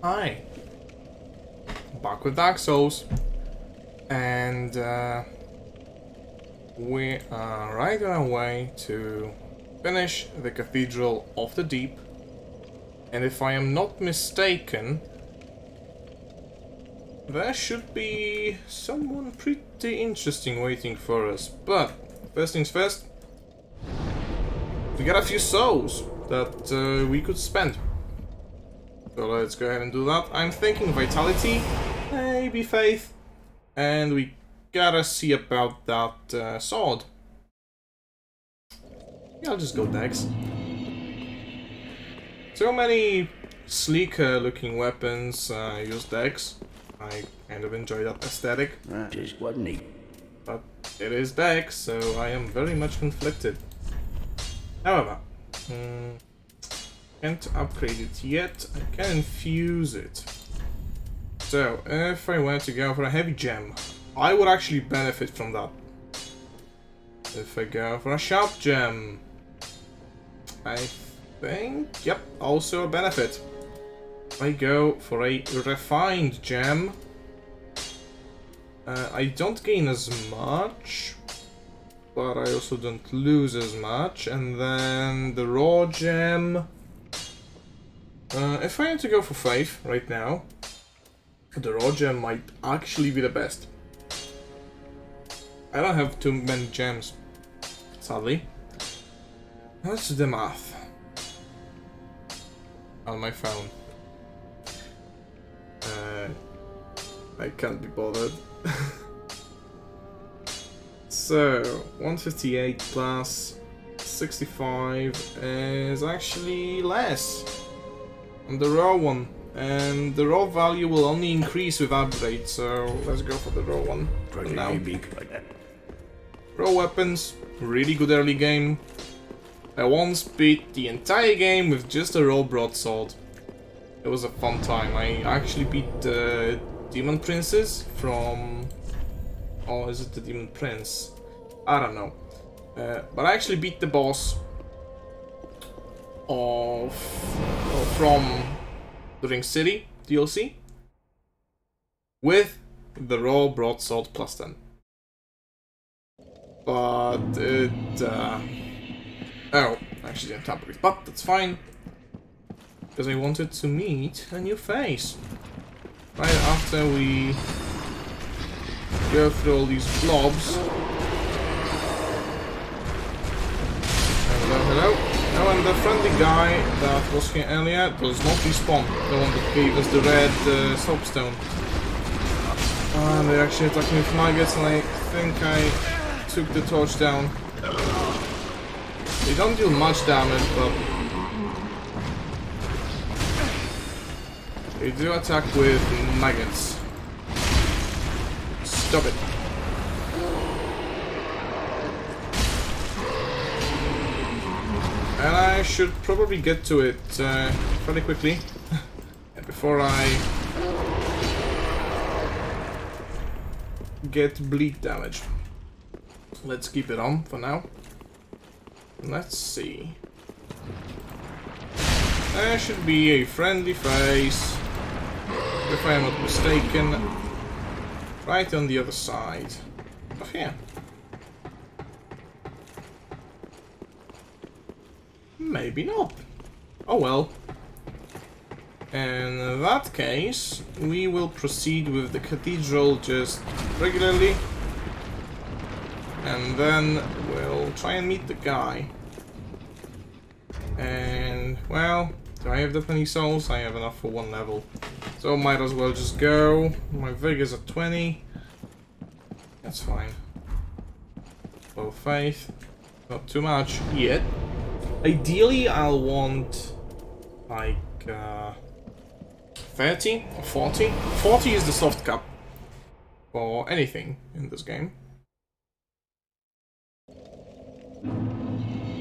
Hi. Back with Dark Souls. And we are right on our way to finish the Cathedral of the Deep. And if I am not mistaken, there should be someone pretty interesting waiting for us. But first things first, we got a few souls that we could spend. So let's go ahead and do that. I'm thinking Vitality, maybe Faith, and we gotta see about that sword. Yeah, I'll just go Dex. So many sleeker looking weapons use Dex. I kind of enjoy that aesthetic. Just wasn't neat. But it is Dex, so I am very much conflicted. However, can't upgrade it yet. I can infuse it. So, if I were to go for a heavy gem, I would actually benefit from that. If I go for a sharp gem, I think, yep, also a benefit. If I go for a refined gem, I don't gain as much, but I also don't lose as much. And then the raw gem, if I had to go for Faith right now, the raw gem might actually be the best. I don't have too many gems, sadly. Let's do the math on my phone. I can't be bothered. So, 158 plus 65 is actually less on the raw one. And the raw value will only increase with upgrade, so let's go for the raw one for now. Raw weapons, really good early game. I once beat the entire game with just a raw broadsword. It was a fun time. I actually beat the Demon Princes from... Oh, is it the Demon Prince? I don't know. But I actually beat the boss from the Ring City DLC with the raw broadsword plus 10. But it... Oh, I actually didn't tap it, but that's fine. Because I wanted to meet a new face. Right after we go through all these blobs. Hello, hello. Oh, and the friendly guy that was here earlier does not respawn. The one that gave us the red soapstone. And they actually attacked me with maggots, and I think I took the torch down. They don't deal much damage, but they do attack with maggots. Stop it. And I should probably get to it fairly quickly before I get bleed damage. Let's keep it on for now. Let's see. There should be a friendly face, if I am not mistaken, right on the other side of here. Maybe not. Oh well. In that case, we will proceed with the Cathedral just regularly. And then we'll try and meet the guy. And, well, do I have that many souls? I have enough for one level. So might as well just go. My Vig is at 20. That's fine. Low faith. Not too much yet. Ideally, I'll want like 30 or 40. 40 is the soft cap for anything in this game.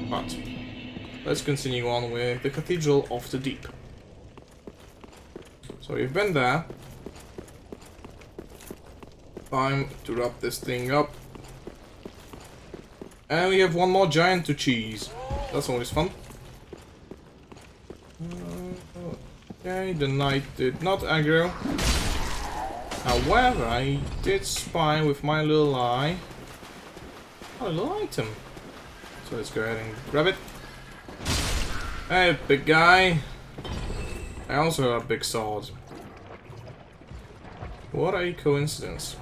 But let's continue on with the Cathedral of the Deep. So we've been there. Time to wrap this thing up. And we have one more giant to cheese. That's always fun. Okay, the knight did not aggro. However, I did spy with my little eye a little item. So let's go ahead and grab it. Hey, big guy. I also have a big sword. What a coincidence.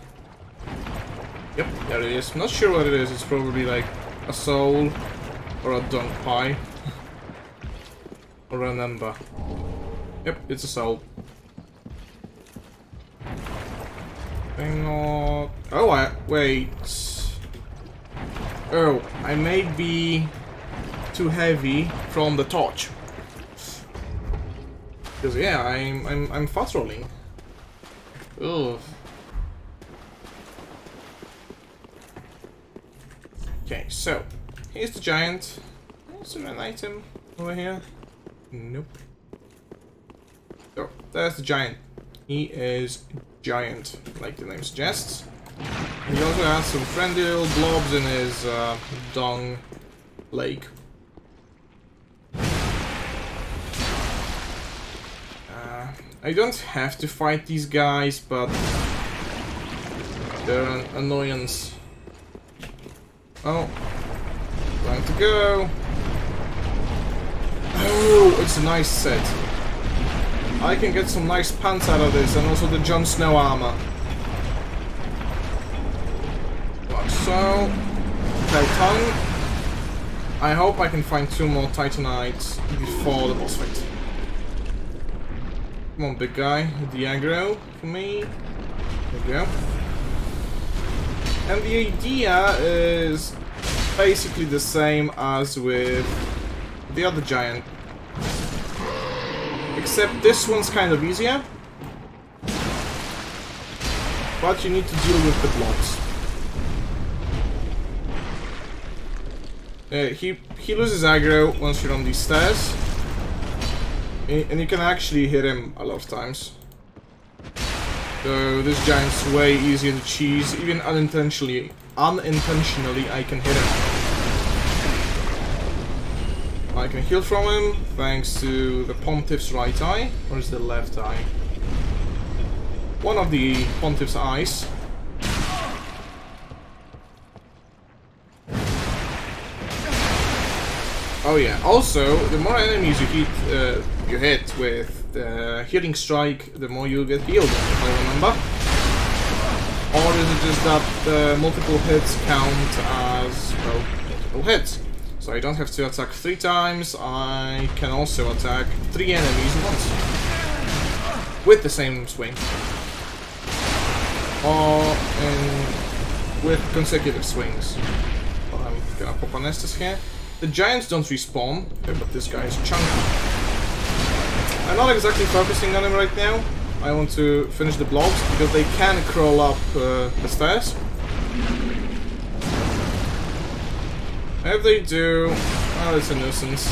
Yep, there it is. Not sure what it is. It's probably like a soul or a dunk pie or an ember. Yep, it's a soul. Hang on. Oh, wait. Oh, I may be too heavy from the torch. Because yeah, I'm fast rolling. Ugh. Okay, so here's the giant. Is there an item over here? Nope. So there's the giant. He is giant, like the name suggests. He also has some friendly little blobs in his dung lake. I don't have to fight these guys, but they're an annoyance. Oh, time to go. Oh, it's a nice set. I can get some nice pants out of this, and also the Jon Snow armor. Like so. Tongue. I hope I can find 2 more Titanites before the boss fight. Come on, big guy. The aggro for me. There we go. And the idea is basically the same as with the other giant. Except this one's kind of easier. But you need to deal with the blocks. He loses aggro once you're on these stairs. And you can actually hit him a lot of times. So this giant's way easier to cheese. Even unintentionally I can hit him. I can heal from him thanks to the Pontiff's right eye. Or is the left eye? One of the Pontiff's eyes. Oh yeah, also, the more enemies you hit with the healing strike, the more you get healed, if I remember. Or is it just that multiple hits count as, well, multiple hits? So I don't have to attack 3 times, I can also attack 3 enemies at once. With the same swing. Or with consecutive swings. I'm gonna pop an Estus here. The giants don't respawn, but this guy is chunky. I'm not exactly focusing on him right now. I want to finish the blobs, because they can crawl up the stairs. If they do, well, it's a nuisance.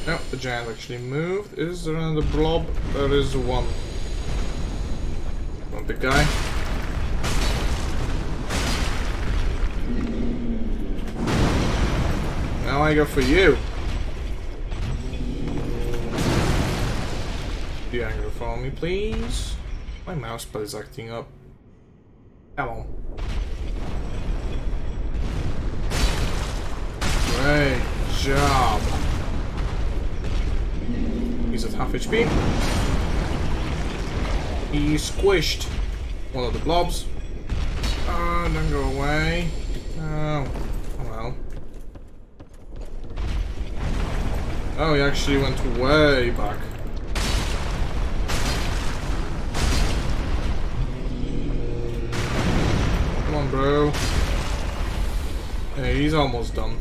No, the giant actually moved. Is there another blob? There is one. One big guy. Now I go for you. The aggro for me, please. My mouse pad is acting up. Come on. Great job. He's at half HP. He squished one of the blobs. Don't go away. Oh, well. Oh, he actually went way back. Come on, bro. Hey, he's almost done.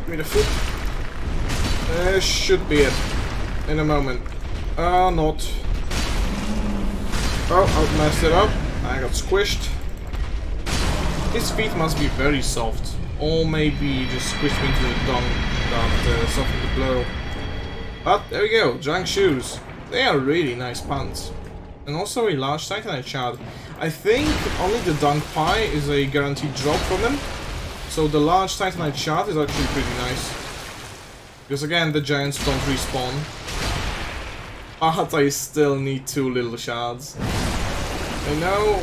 Give me the foot. This should be it. In a moment. Not. Oh, I messed it up. I got squished. His feet must be very soft. Or maybe just squished me into the dung that softened the blow. But there we go, junk shoes. They are really nice pants. And also a large Titanite shard. I think only the Dunk Pie is a guaranteed drop from them. So the large Titanite shard is actually pretty nice. Because again, the giants don't respawn. But I still need 2 little shards. I know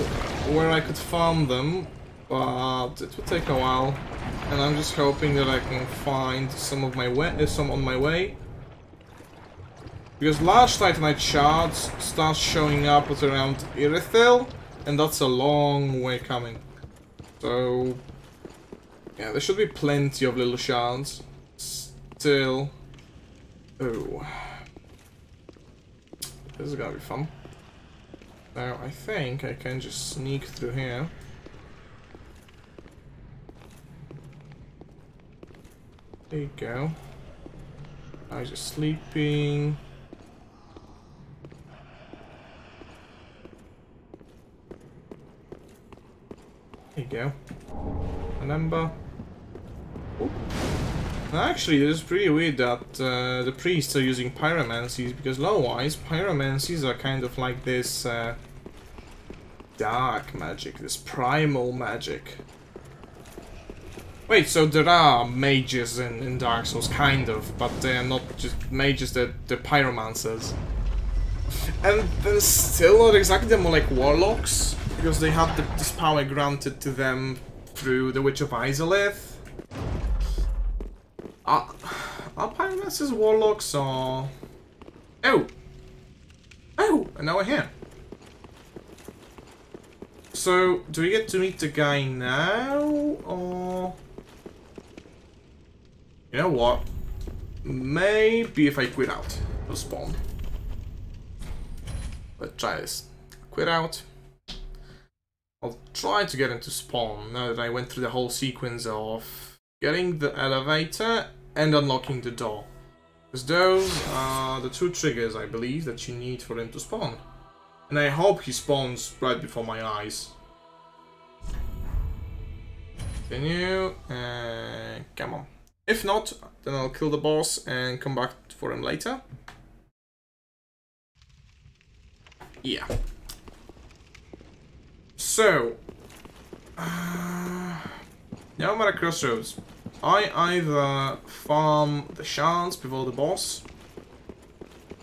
where I could farm them, but it will take a while. And I'm just hoping that I can find some on my way. Because large Titanite shards start showing up at around Irithil, and that's a long way coming. So yeah, there should be plenty of little shards. Still, oh, this is gonna be fun. Now I think I can just sneak through here. There you go. I was just sleeping. There you go. Remember. Ooh. Actually, it is pretty weird that the priests are using pyromancies, because law-wise, pyromancies are kind of like this dark magic, this primal magic. Wait, so there are mages in Dark Souls, kind of, but they are not just mages, they're pyromancers. And they're still not exactly more like warlocks, because they have this power granted to them through the Witch of Izalith. Are pyromancers warlocks or... Oh! Oh! And now we're here. So, do we get to meet the guy now, or... You know what? Maybe if I quit out, it'll spawn. Let's try this. Quit out. I'll try to get him to spawn now that I went through the whole sequence of getting the elevator and unlocking the door. Because those are the 2 triggers, I believe, that you need for him to spawn. And I hope he spawns right before my eyes. Continue, and come on. If not, then I'll kill the boss and come back for him later. Yeah. So, now I'm at a crossroads. I either farm the shards before the boss,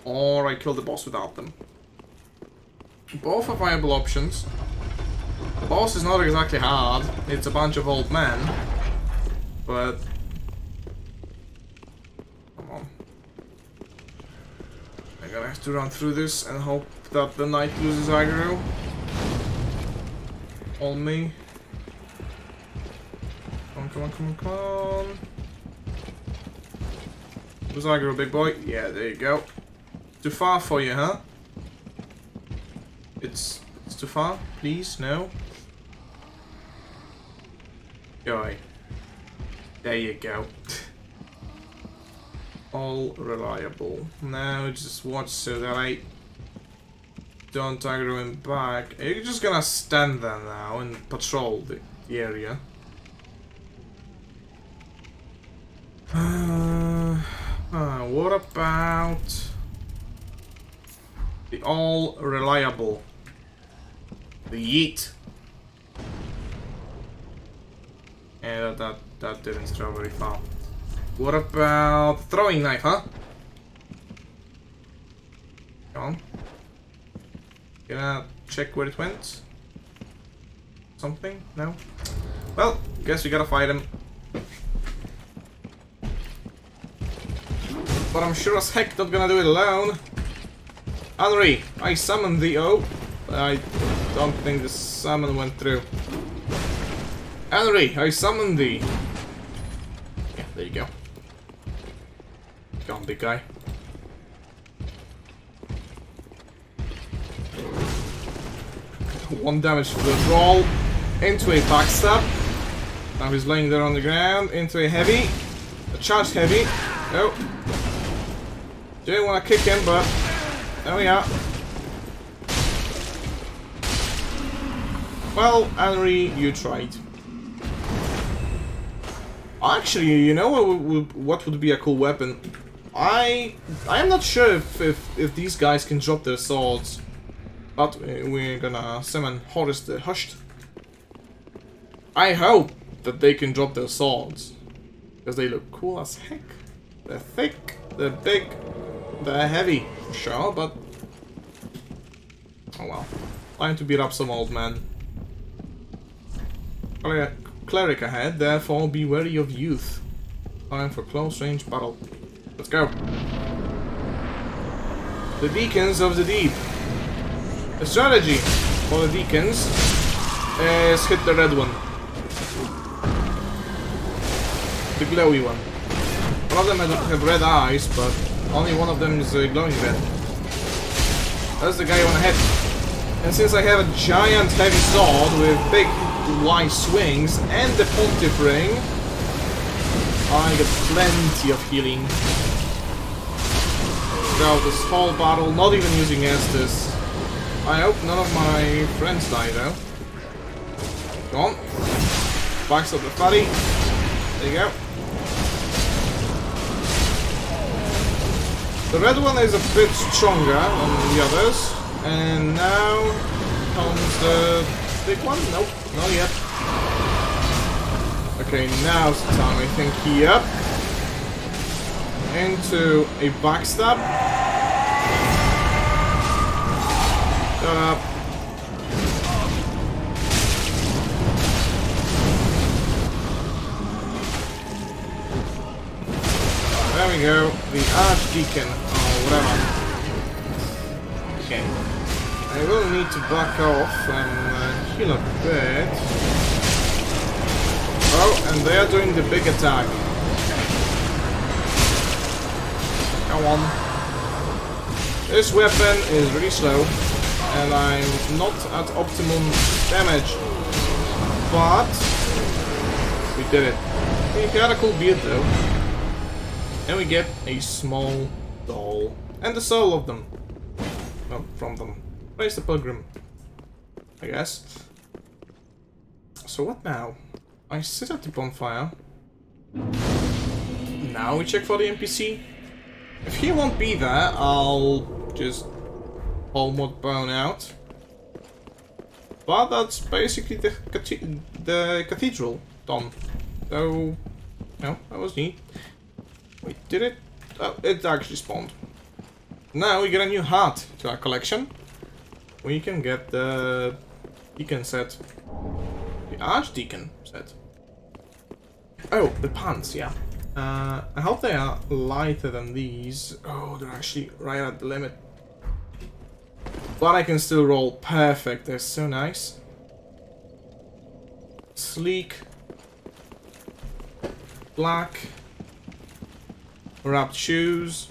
or I kill the boss without them. Both are viable options. The boss is not exactly hard, it's a bunch of old men, but... Come on. I'm gonna have to run through this and hope that the knight loses aggro on me. Come on, come on, come on. Lose aggro, big boy. Yeah, there you go. Too far for you, huh? It's too far? Please, no? Joy. There you go. All reliable. Now just watch so that I don't aggro him back. You're just gonna stand there now and patrol the area. What about the all reliable? The yeet. Yeah, that didn't throw very far. What about the throwing knife, huh? Come on. Gonna check where it went. Something? No? Well, guess we gotta fight him. But I'm sure as heck not gonna do it alone. Henry, I summoned thee. Oh, I don't think the summon went through. Henry, I summoned thee. Yeah, there you go. Go on, big guy. One damage to the roll. Into a backstab. Now he's laying there on the ground. Into a heavy. A charged heavy. No. Didn't want to kick him, but there we are. Well, Henry, you tried. Actually, you know what would be a cool weapon? I am not sure if these guys can drop their swords, but we're gonna summon Horus the Hushed. I hope that they can drop their swords, because they look cool as heck. They're thick, they're big, they're heavy, sure, but oh well. Time to beat up some old man. Cleric ahead, therefore be wary of youth. Time for close range battle. Let's go. The Deacons of the Deep. The strategy for the Deacons is hit the red one. The glowy one. One of them have red eyes, but only one of them is glowing red. That's the guy I want to hit. And since I have a giant heavy sword with big wide swings and the Pontiff ring, I get plenty of healing. Throughout this whole battle, not even using Estus. I hope none of my friends die though. Go on. Backs up the fatty. There you go. The red one is a bit stronger than the others. And now comes the big one? Nope, not yet. Okay, now's the time. I think yep. Into a backstab. Shut up. There we go. The Archdeacon, or whatever. Okay. I will need to back off and heal a bit. Oh, and they are doing the big attack. Come on. This weapon is really slow, and I'm not at optimum damage. But we did it. We got a cool beard though. And we get a small doll. And the soul of them. Well, from them. Where's the pilgrim? I guess. So what now? I sit at the bonfire. Now we check for the NPC. If he won't be there, I'll just whole mod burn out. But that's basically the cathedral done. So, no, that was neat. Wait, did it? Oh, it actually spawned. Now we get a new heart to our collection. We can get the Deacon set. The Archdeacon set. Oh, the pants, yeah. I hope they are lighter than these. Oh, they're actually right at the limit. But I can still roll perfect. They're so nice. Sleek. Black. Wrapped shoes.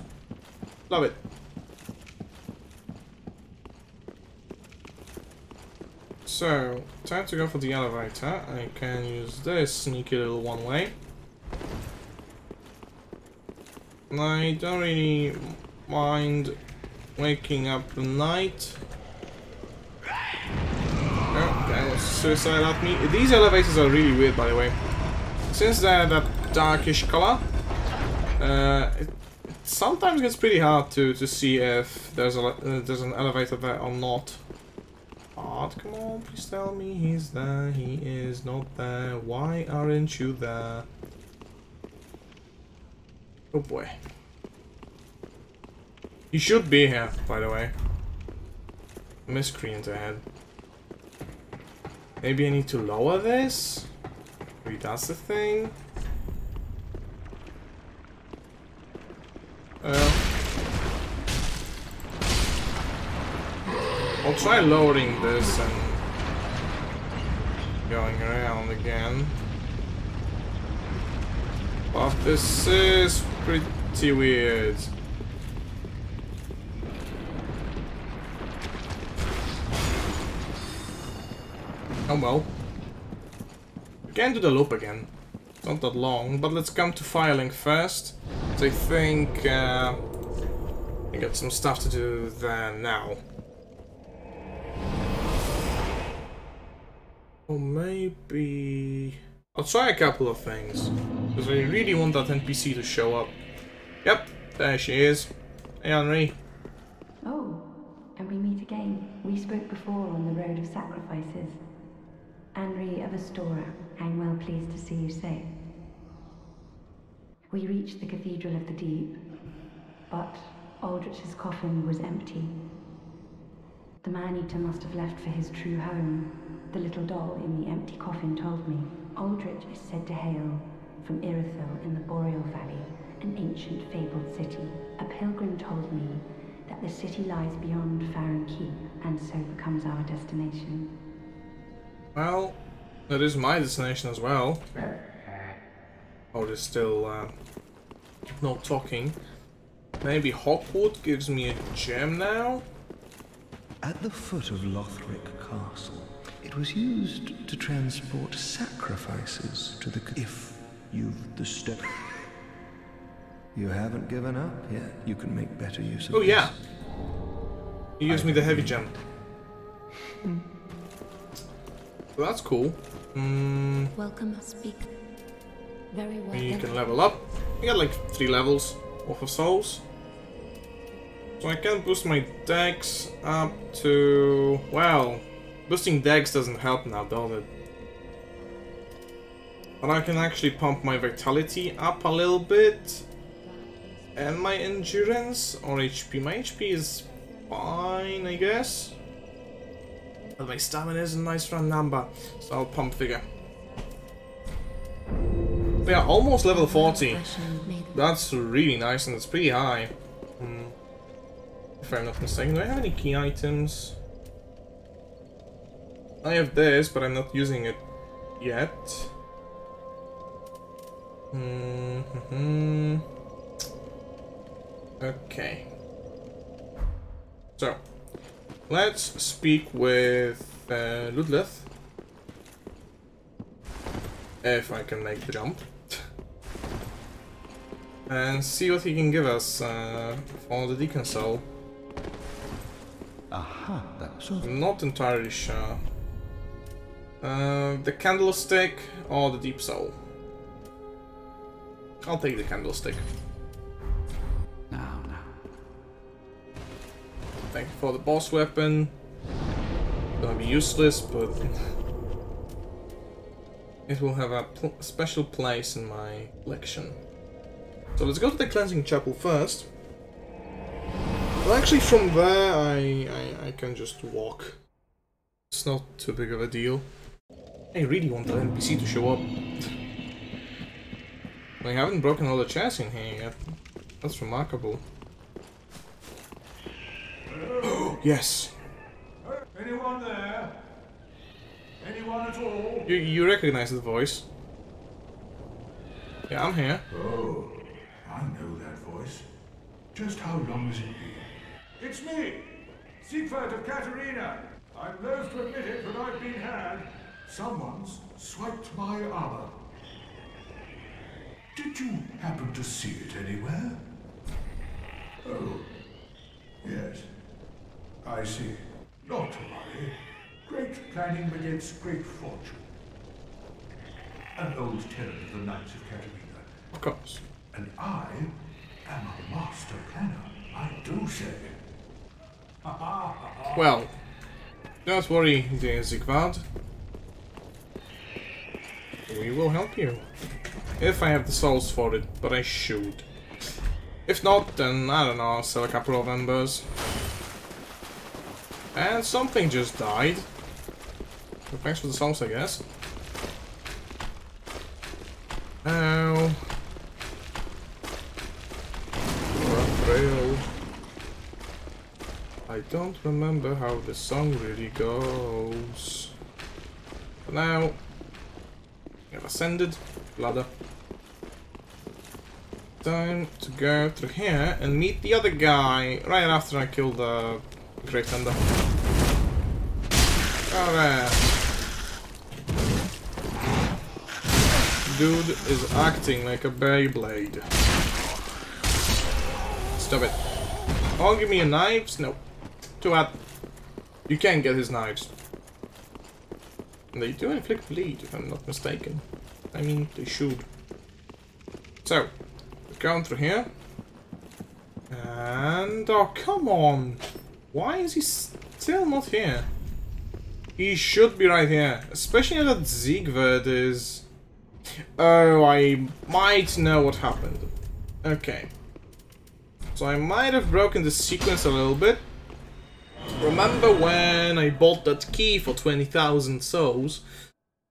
Love it. So, time to go for the elevator. I can use this sneaky little one-way. I don't really mind waking up at night. Oh, that was suicide at me. These elevators are really weird, by the way. Since they're that darkish color, it sometimes gets pretty hard to see if there's an elevator there or not. But come on, please tell me he's there. He is not there. Why aren't you there? Oh boy. He should be here, by the way. Miscreant ahead. Maybe I need to lower this? Maybe that's the thing? I'll try lowering this and going around again. But this is pretty weird. Oh well. We can do the loop again. Not that long, but let's come to Firelink first. So I think I got some stuff to do there now. Or maybe I'll try a couple of things, because I really want that NPC to show up. Yep, There she is. Hey, Henri. Oh, and we meet again. We spoke before on the road of sacrifices. Henri of Astora, I'm well pleased to see you safe. We reached the Cathedral of the Deep, but Aldrich's coffin was empty. The man-eater must have left for his true home. The little doll in the empty coffin told me. Aldrich is said to hail from Irithyll in the Boreal Valley, an ancient fabled city. A pilgrim told me that the city lies beyond Farron Keep, and so becomes our destination. Well, that is my destination as well. Oh, there's still no talking. Maybe Hawkwood gives me a gem now? At the foot of Lothric Castle, it was used to transport sacrifices to the... If you've the step... You haven't given up yet. You can make better use of this. Oh yeah! He gives me the heavy gem. So that's cool. Welcome, speak. Very well. You can level up. I got like 3 levels off of souls. So I can boost my dex up to... Well, boosting dex doesn't help now, does it? But I can actually pump my vitality up a little bit. And my endurance or HP. My HP is fine, I guess. But my stamina is a nice round number, so I'll pump figure. We are almost level 40. That's really nice and it's pretty high. If I'm not mistaken. Do I have any key items? I have this, but I'm not using it yet. Okay. So, let's speak with Ludleth. If I can make the jump. And see what he can give us for the Deacon Soul. Aha, that's all. I'm not entirely sure. The Candlestick or the Deep Soul? I'll take the Candlestick. Now. Thank you for the boss weapon. Gonna be useless, but it will have a special place in my collection. So let's go to the Cleansing Chapel first. Well, actually, from there I can just walk. It's not too big of a deal. I really want the NPC to show up. I haven't broken all the chests in here yet. That's remarkable. Yes. Anyone there? Anyone at all? You recognize the voice? Yeah, I'm here. Oh, I know that voice. Just how long has it been? It's me, Siegfried of Katarina. I'm loath to admit it, but I've been had. Someone's swiped my armor. Did you happen to see it anywhere? Oh, yes. I see. Not to worry. Great planning begets great fortune. An old tenant of the Knights of Katarina. Of course. And I am a master planner, I do say. Well, don't worry, dear Siegfried. We will help you. If I have the souls for it, but I should. If not, then I don't know, I'll sell a couple of embers. And something just died. So thanks for the souls, I guess. Ow. Trail. I don't remember how the song really goes. But now, we have ascended ladder. Time to go through here and meet the other guy right after I kill the Great Thunder. Oh, there. Dude is acting like a Beyblade. Stop it. Oh, give me your knives? No. Too bad. You can't get his knives. And they do inflict bleed, if I'm not mistaken. I mean, they should. So, going through here. And oh, come on! Why is he still not here? He should be right here. Especially now that Siegward is... Oh, I might know what happened. Okay. So I might have broken the sequence a little bit. Remember when I bought that key for 20,000 souls?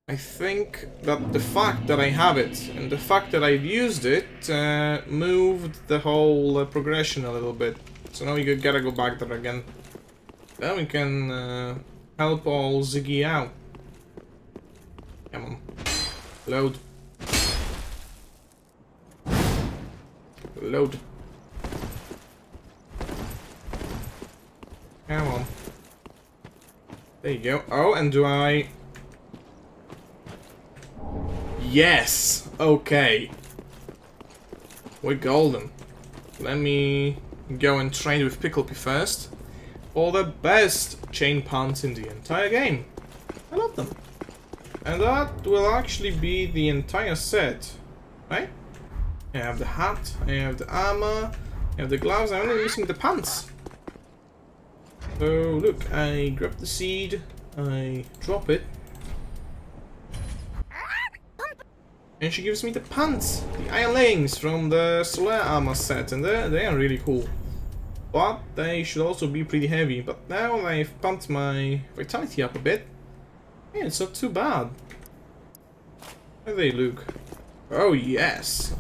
I think that the fact that I have it and the fact that I've used it moved the whole progression a little bit. So now we gotta go back there again. Then we can help all Ziggy out. Come on. Load. Load. Come on. There you go. Oh, and do I... Yes! Okay. We're golden. Let me go and train with Pickleby first. For the best chain punts in the entire game. I love them. And that will actually be the entire set. Right? I have the hat, I have the armor, I have the gloves, I'm only missing the pants. So look, I grab the seed, I drop it. And she gives me the pants, the iron leggings from the Solar Armor set, and they are really cool. But they should also be pretty heavy. But now I've pumped my vitality up a bit. Yeah, it's not too bad. How do they look? Oh yes!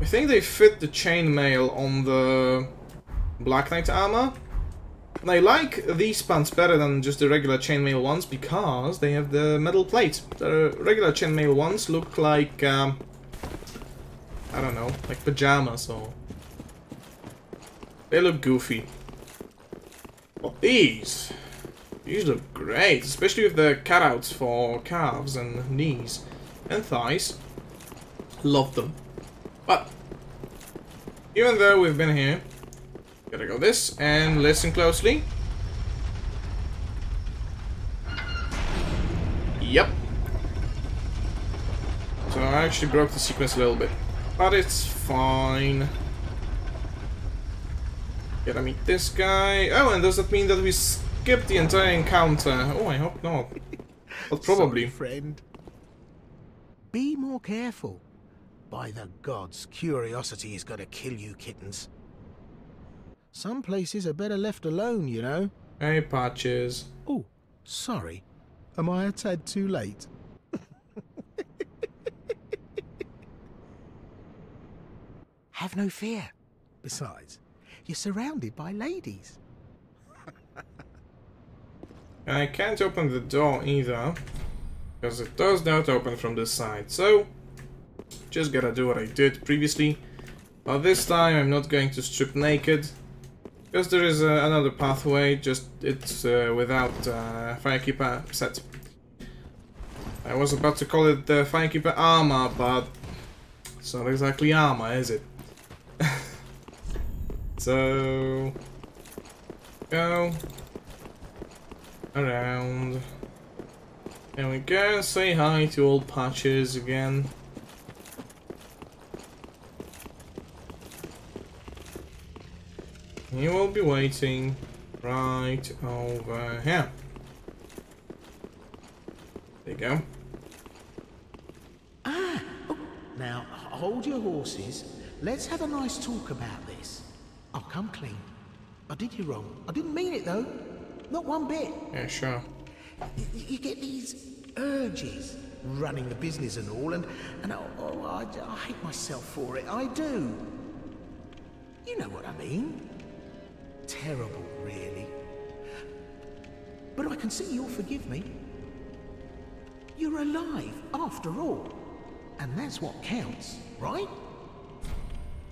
I think they fit the chainmail on the Black Knight armor. And I like these pants better than just the regular chainmail ones because they have the metal plate. The regular chainmail ones look like, I don't know, like pajamas or... They look goofy. But these look great, especially with the cutouts for calves and knees and thighs. Love them. But, even though we've been here, gotta go this, and listen closely. Yep. So I actually broke the sequence a little bit. But it's fine. Gotta meet this guy. Oh, and does that mean that we skipped the entire encounter? Oh, I hope not. But probably. Sorry, friend. Be more careful. By the gods, curiosity is gonna kill you, kittens. Some places are better left alone, you know. Hey, Patches. Oh, sorry. Am I a tad too late? Have no fear. Besides, you're surrounded by ladies. I can't open the door either, because it does not open from this side. So, just gotta do what I did previously. But this time I'm not going to strip naked. Because there is another pathway, just it's without Firekeeper set. I was about to call it the Firekeeper armor, but it's not exactly armor, is it? So... Go... Around... There we go, say hi to old Patches again. He will be waiting right over here. There you go. Ah! Oh, now, hold your horses. Let's have a nice talk about this. I'll come clean. I did you wrong. I didn't mean it, though. Not one bit. Yeah, sure. You get these urges, running the business and all, and I hate myself for it. I do. You know what I mean. Terrible, really. But I can see you'll forgive me. You're alive, after all. And that's what counts, right?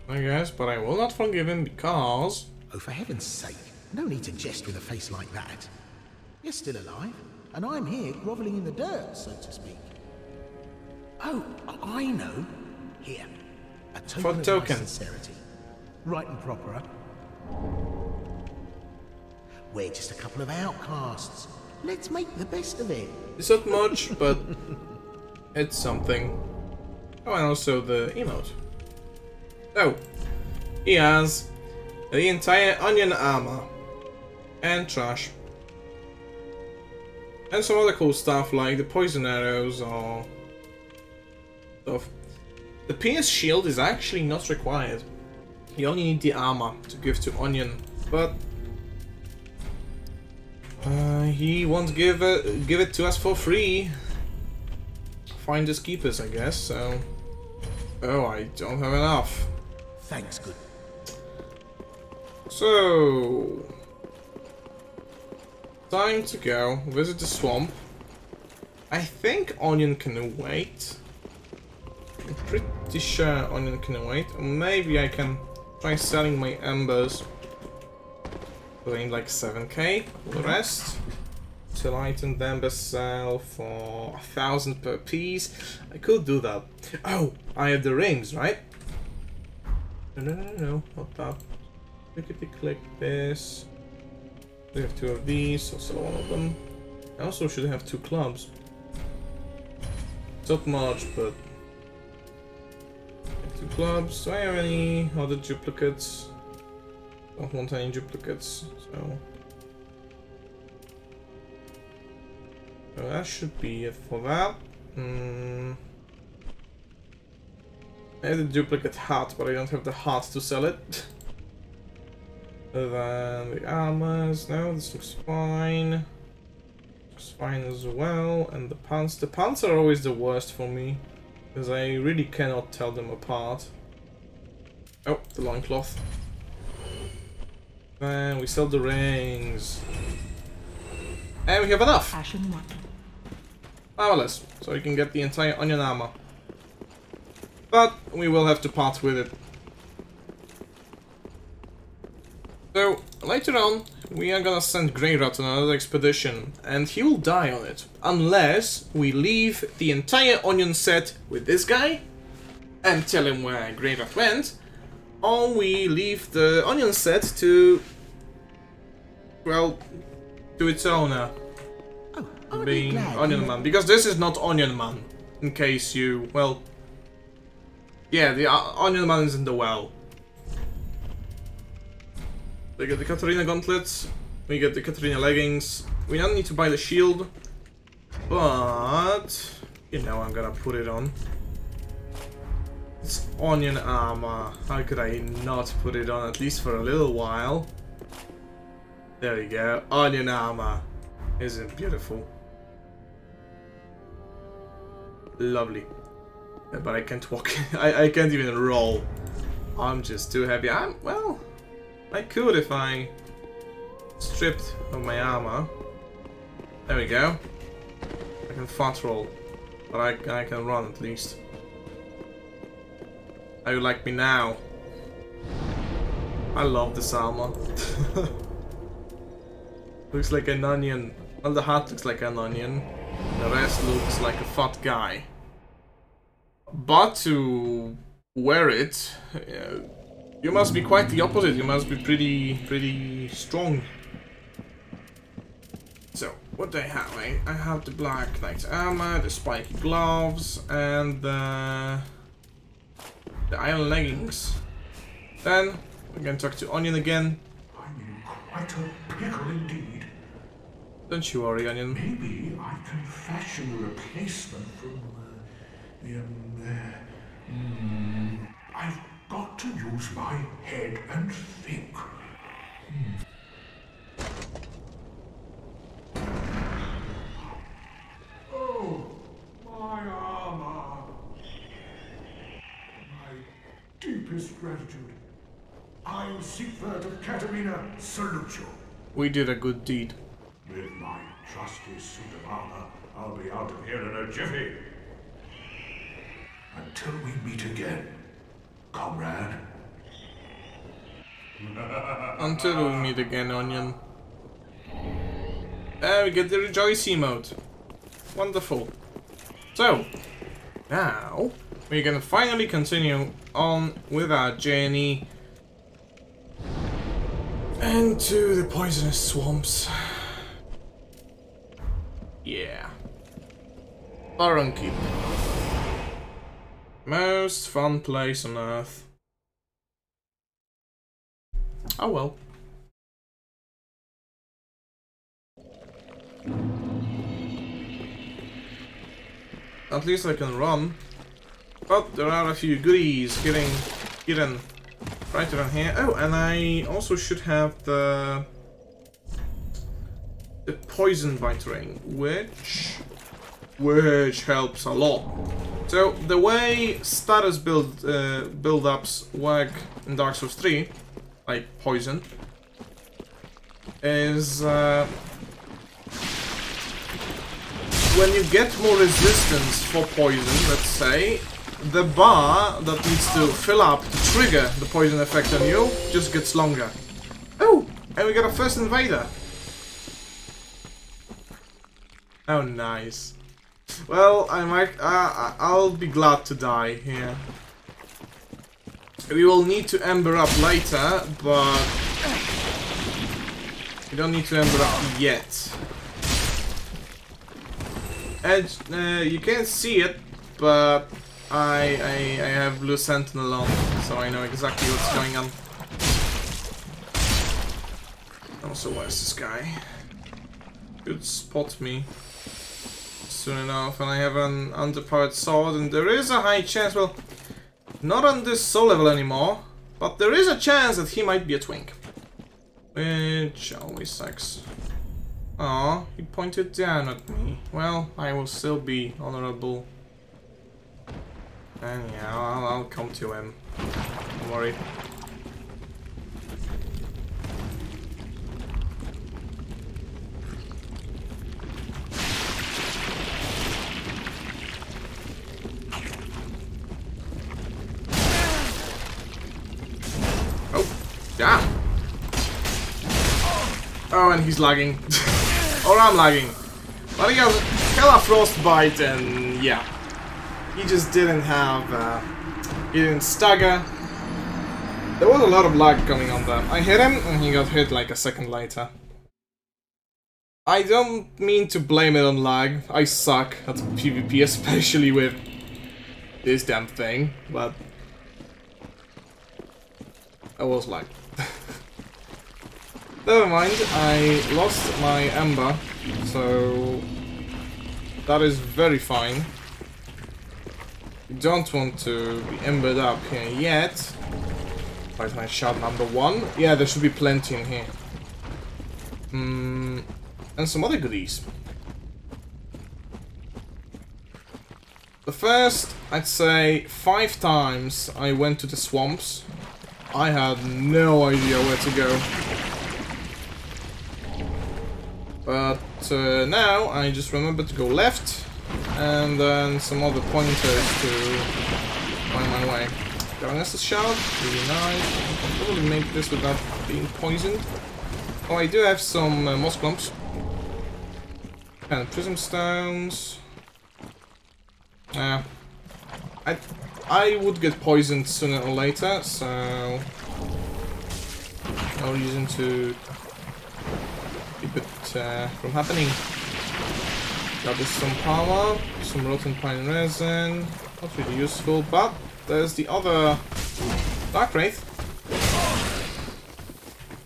I guess, but I will not forgive him because... Oh, for heaven's sake, no need to jest with a face like that. You're still alive, and I'm here grovelling in the dirt, so to speak. Oh, I know. Here, a token of my sincerity. Right and proper, huh? We're just a couple of outcasts. Let's make the best of it. It's not much, but it's something. Oh, and also the emote. Oh, he has the entire onion armor. And trash. And some other cool stuff like the poison arrows or stuff. The pierce shield is actually not required. You only need the armor to give to Onion, but he won't give it to us for free. Finders keepers, I guess. So, oh, I don't have enough. Thanks, good. So, time to go visit the swamp. I think Onion can wait. I'm pretty sure Onion can wait. Or maybe I can try selling my embers. I need like 7k for the rest. Till item the embers sell for 1,000 per piece. I could do that. Oh, I have the rings, right? No, not that. Clickety-click this. We have 2 of these, so sell one of them. I also should have 2 clubs. It's not much, but 2 clubs. Do I have any other duplicates? Don't want any duplicates, so that should be it for that. I have the duplicate hat, but I don't have the hat to sell it. Then the armors. No, this looks fine. Looks fine as well. And the pants. The pants are always the worst for me, because I really cannot tell them apart. Oh, the loincloth. Then we sell the rings. And we have enough! Marvelous. So we can get the entire onion armor. But we will have to part with it. So, later on, we are gonna send Greyrat on another expedition, and he will die on it. Unless we leave the entire onion set with this guy, and tell him where Greyrat went, or we leave the onion set to, well, to its owner. Being Onion Man, because this is not Onion Man, in case you, well, yeah, the Onion Man is in the well. We get the Katarina gauntlets, we get the Katarina leggings, we don't need to buy the shield, but, you know, I'm gonna put it on. It's onion armor, how could I not put it on, at least for a little while? There we go, onion armor. Isn't it beautiful? Lovely. But I can't walk. I can't even roll. I'm just too happy. Well, I could if I stripped of my armor. There we go. I can fat roll. But I can run at least. How you like me now? I love this armor. Looks like an onion. Well, the hat looks like an onion. The rest looks like a fat guy. But to wear it, you must be quite the opposite. You must be pretty strong. So, what do I have? I have the black knight armor, the spiky gloves, and the iron leggings. Then we can talk to Onion again. I'm in quite a pickle indeed. Don't you worry, Onion. Maybe I can fashion a replacement from I've got to use my head and think. Oh, my armor. My deepest gratitude. I'll seek that of Katerina salute you. We did a good deed. With my trusty suit of armor, I'll be out of here in a jiffy. Until we meet again, comrade. Until we meet again, Onion. We get the rejoice emote. Wonderful. So, now we can finally continue on with our journey into the poisonous swamps. Yeah. Farron Keep. Most fun place on Earth. Oh well. At least I can run. But there are a few goodies hidden right around here. Oh, and I also should have the poison bite ring, which helps a lot. So the way status build-ups work in Dark Souls 3, like poison, is when you get more resistance for poison, let's say, the bar that needs to fill up to trigger the poison effect on you just gets longer. Oh, and we got a first invader. Oh, nice. Well, I'll be glad to die here. We will need to ember up later, but we don't need to ember up yet. And you can't see it, but I have Blue Sentinel on, so I know exactly what's going on. Also, where's this guy? Could spot me soon enough, and I have an underpowered sword, and there is a high chance, well, not on this soul level anymore, but there is a chance that he might be a twink. Which always sucks. Aw, he pointed down at me. Well, I will still be honorable. And yeah, I'll come to him. Don't worry. Oh, yeah. Oh, and he's lagging. Or I'm lagging. But he has hella frostbite, and yeah. He just didn't have, he didn't stagger. There was a lot of lag going on there. I hit him, and he got hit like a second later. I don't mean to blame it on lag. I suck at PvP, especially with this damn thing, but I was lag. Never mind, I lost my ember, so that is very fine. You don't want to be embered up here yet. Where's my shard number 1? Yeah, there should be plenty in here. And some other goodies. The first, I'd say, 5 times I went to the swamps, I had no idea where to go. But now I just remember to go left, and then some other pointers to find my way. Got an Estus shard, really nice. I can probably make this without being poisoned. Oh, I do have some moss clumps. And prism stones. I would get poisoned sooner or later, so no reason to keep it from happening. Got this some power, some rotten pine resin, not really useful, but there's the other Dark Wraith.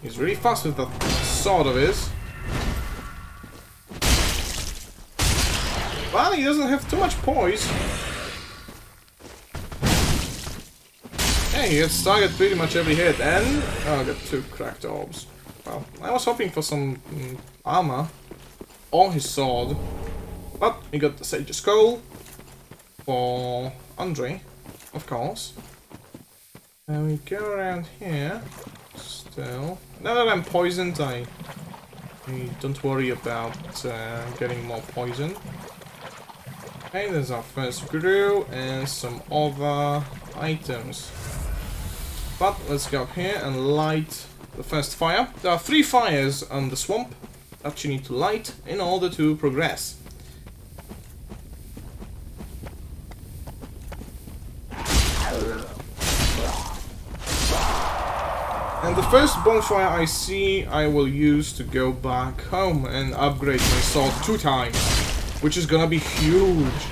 He's really fast with that sword of his. Well, he doesn't have too much poise. Yeah, he gets targeted pretty much every hit, and oh, I got 2 cracked orbs. Well, I was hoping for some armor on his sword, but he got the Sage's Skull for Andre, of course. And we go around here still. Now that I'm poisoned, I don't worry about getting more poison. Okay, there's our first brew and some other items. But let's go up here and light the first fire. There are 3 fires on the swamp that you need to light in order to progress. And the first bonfire I see, I will use to go back home and upgrade my sword 2 times, which is gonna be huge.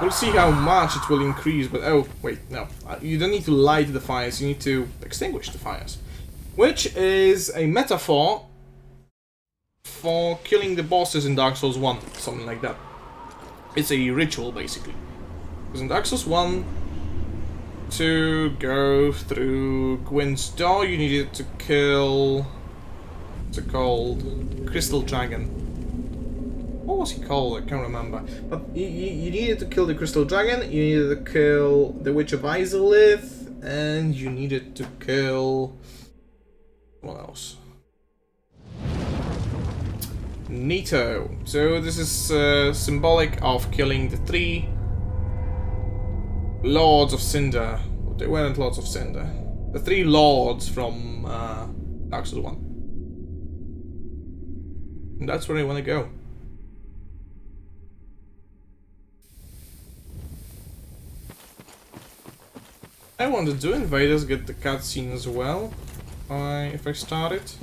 We'll see how much it will increase, but oh, wait, no. You don't need to light the fires, you need to extinguish the fires. Which is a metaphor for killing the bosses in Dark Souls 1, something like that. It's a ritual, basically. Because in Dark Souls 1, to go through Gwyn's door, you needed to kill... what's it called? Crystal Dragon. What was he called? I can't remember. But you needed to kill the Crystal Dragon, you needed to kill the Witch of Izalith, and you needed to kill... what else? Neato. So this is symbolic of killing the 3 Lords of Cinder. They weren't Lords of Cinder. The 3 Lords from Dark Souls 1. And that's where I want to go. I want to do invaders, get the cutscene as well. If I start it.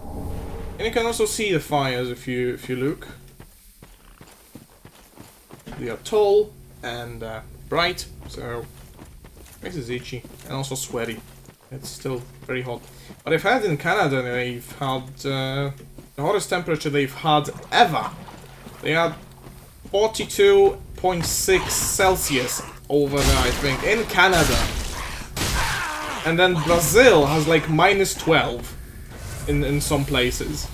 And you can also see the fires if you look. They are tall and bright, so this is itchy and also sweaty. It's still very hot. But I've had in Canada, they've had the hottest temperature they've had ever. They had 42.6 Celsius over there, I think, in Canada. And then Brazil has like -12 in some places.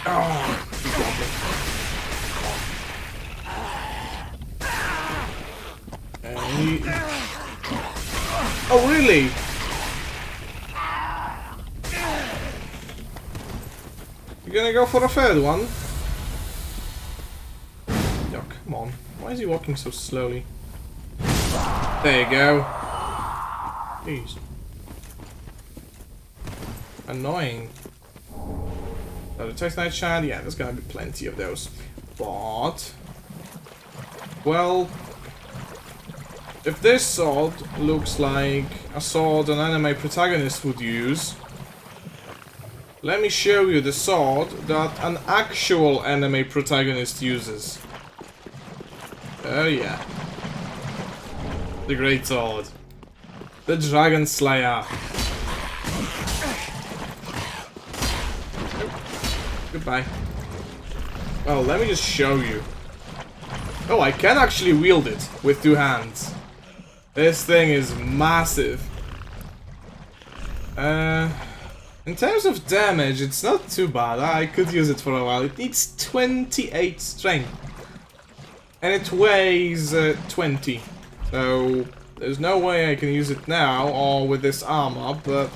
Oh, oh really? You gonna go for a 3rd one? Oh, come on. Why is he walking so slowly? There you go. Jeez. Annoying. The Titanite Shard, yeah, there's gonna be plenty of those. But... well... if this sword looks like a sword an anime protagonist would use, let me show you the sword that an actual anime protagonist uses. Oh yeah. The Great Sword. The Dragon Slayer. Goodbye. Well, let me just show you. Oh, I can actually wield it with 2 hands. This thing is massive. In terms of damage, it's not too bad. I could use it for a while. It needs 28 strength. And it weighs 20. So, there's no way I can use it now or with this armor, but...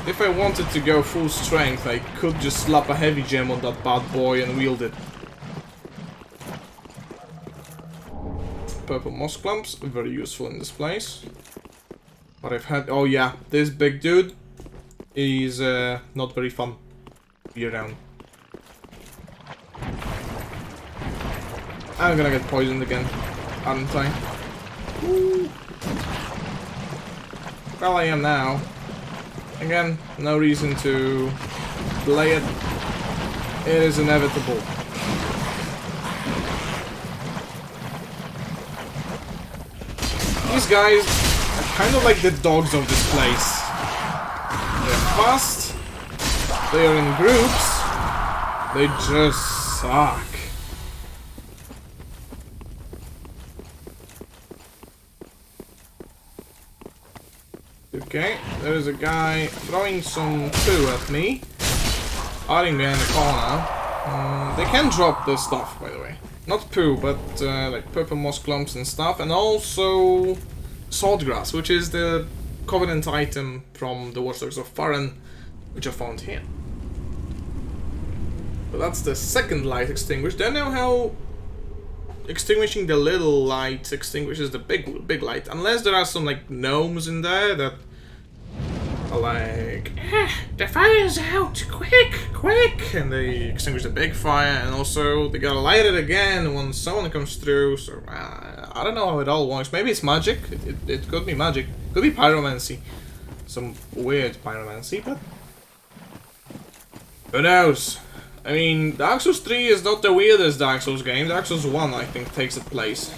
if I wanted to go full strength, I could just slap a heavy gem on that bad boy and wield it. Purple moss clumps, very useful in this place. But I've had... oh yeah, this big dude is not very fun to be around. I'm gonna get poisoned again, aren't I? Woo. Well, I am now. Again, no reason to delay it. It is inevitable. These guys are kind of like the dogs of this place. They're fast, they are in groups, they just suck. Okay, there's a guy throwing some poo at me, hiding behind the corner. They can drop the stuff, by the way. Not poo, but like purple moss clumps and stuff, and also swordgrass, which is the Covenant item from the Watchdogs of Farron, which I found here. So that's the 2nd light extinguished. Don't know how extinguishing the little light extinguishes the big light, unless there are some like gnomes in there that are like, the fire's out, quick, and they extinguish the big fire, and also they gotta light it again when someone comes through. So I don't know how it all works. Maybe it's magic. It could be magic. Could be pyromancy. Some weird pyromancy, but who knows? I mean, Dark Souls 3 is not the weirdest Dark Souls game. Dark Souls 1, I think, takes its place.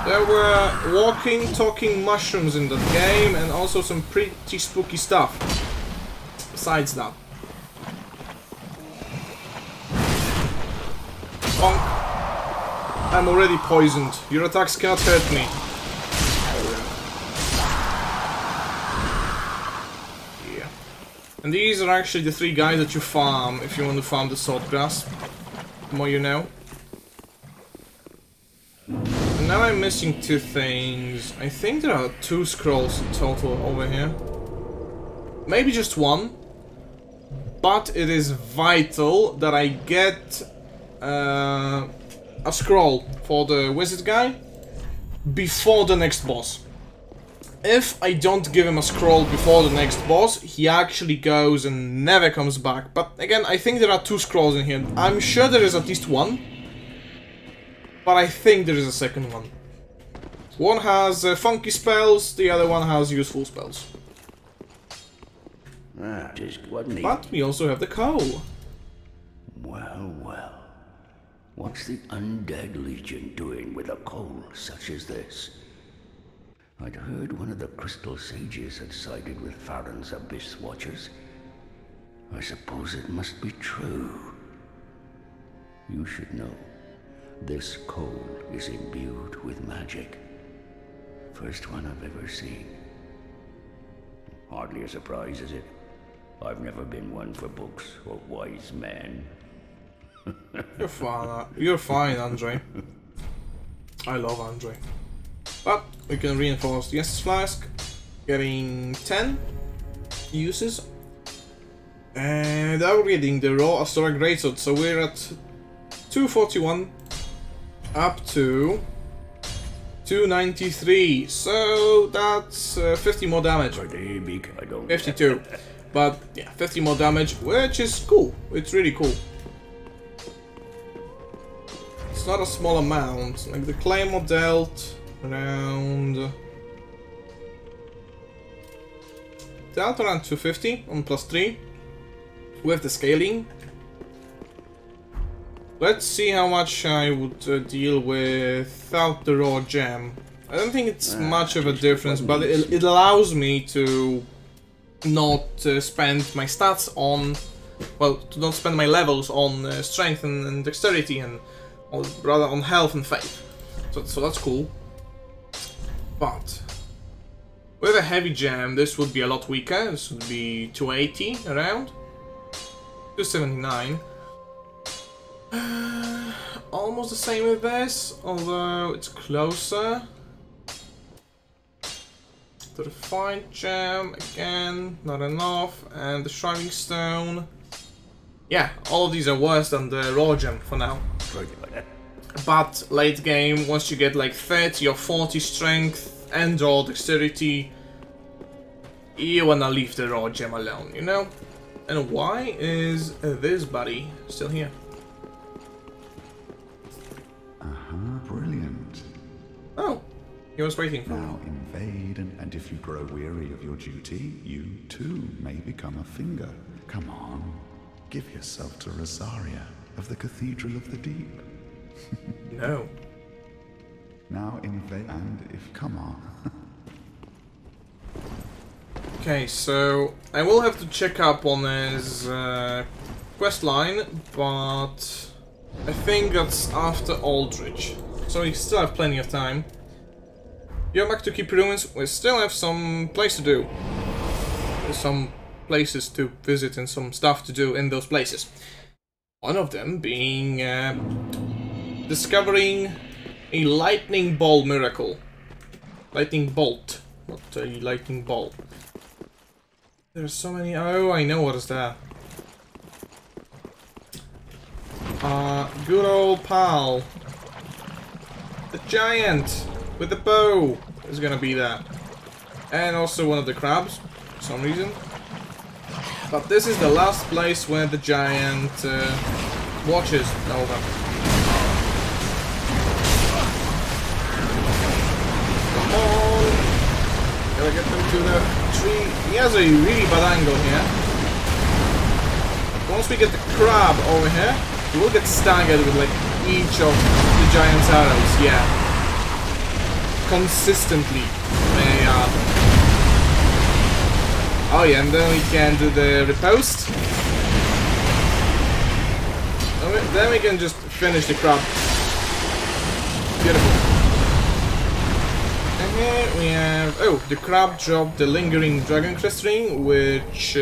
There were walking, talking mushrooms in that game, and also some pretty spooky stuff. Besides that. Bonk. I'm already poisoned. Your attacks cannot hurt me. Yeah. And these are actually the 3 guys that you farm if you want to farm the swordgrass. The more you know. And now I'm missing 2 things. I think there are 2 scrolls in total over here. Maybe just 1. But it is vital that I get a scroll for the wizard guy before the next boss. If I don't give him a scroll before the next boss, he actually goes and never comes back. But again, I think there are 2 scrolls in here. I'm sure there is at least 1. But I think there is a second one. One has funky spells, the other one has useful spells. But we also have the coal. Well, well. What's the Undead Legion doing with a coal such as this? I'd heard one of the Crystal Sages had sided with Farron's Abyss Watchers. I suppose it must be true. You should know. This coal is imbued with magic. First one I've ever seen. Hardly a surprise, is it? I've never been one for books or wise men. You're fine, Andre. I love Andre. But we can reinforce the Estus Flask, getting 10 uses. And upgrading the raw Astora Greatsword, so we're at 241 up to 293. So that's 50 more damage. 52. But yeah, 50 more damage, which is cool. It's really cool. It's not a small amount. Like the Claymore dealt around 250 on +3 with the scaling. Let's see how much I would deal without the raw gem. I don't think it's much of a difference, but it allows me to not spend my stats on, well, to not spend my levels on strength and dexterity, and rather on health and faith. So that's cool. But with a heavy gem, this would be a lot weaker. This would be 280 around, 279. Almost the same with this, although it's closer. The refined gem, again, not enough, and the Shrining Stone. Yeah, all of these are worse than the raw gem for now. But late game, once you get like 30 or 40 strength and raw dexterity, you wanna leave the raw gem alone, you know? And why is this buddy still here? Brilliant. Oh, he was waiting for me. Now invade, and if you grow weary of your duty, you too may become a finger. Come on, give yourself to Rosaria of the Cathedral of the Deep. No. Now invade, and if, come on. Okay, so I will have to check up on his quest line, but I think that's after Aldrich, so we still have plenty of time. You're back to Keep Ruins. We still have some place to do. There's some places to visit and some stuff to do in those places. One of them being discovering a lightning ball miracle. Lightning bolt, not a lightning ball. There's so many. Oh, I know what is there. Good old pal. The giant with the bow is gonna be there. And also one of the crabs, for some reason. But this is the last place where the giant watches over. Come on! Gotta get them to the tree. He has a really bad angle here. once we get the crab over here, we'll get staggered with like each of the giant's arrows. Yeah. Consistently. May I add. Oh yeah, and then we can do the riposte. Then we can just finish the crab. Beautiful. And here we have... Oh, the crab dropped the lingering dragon crest ring, which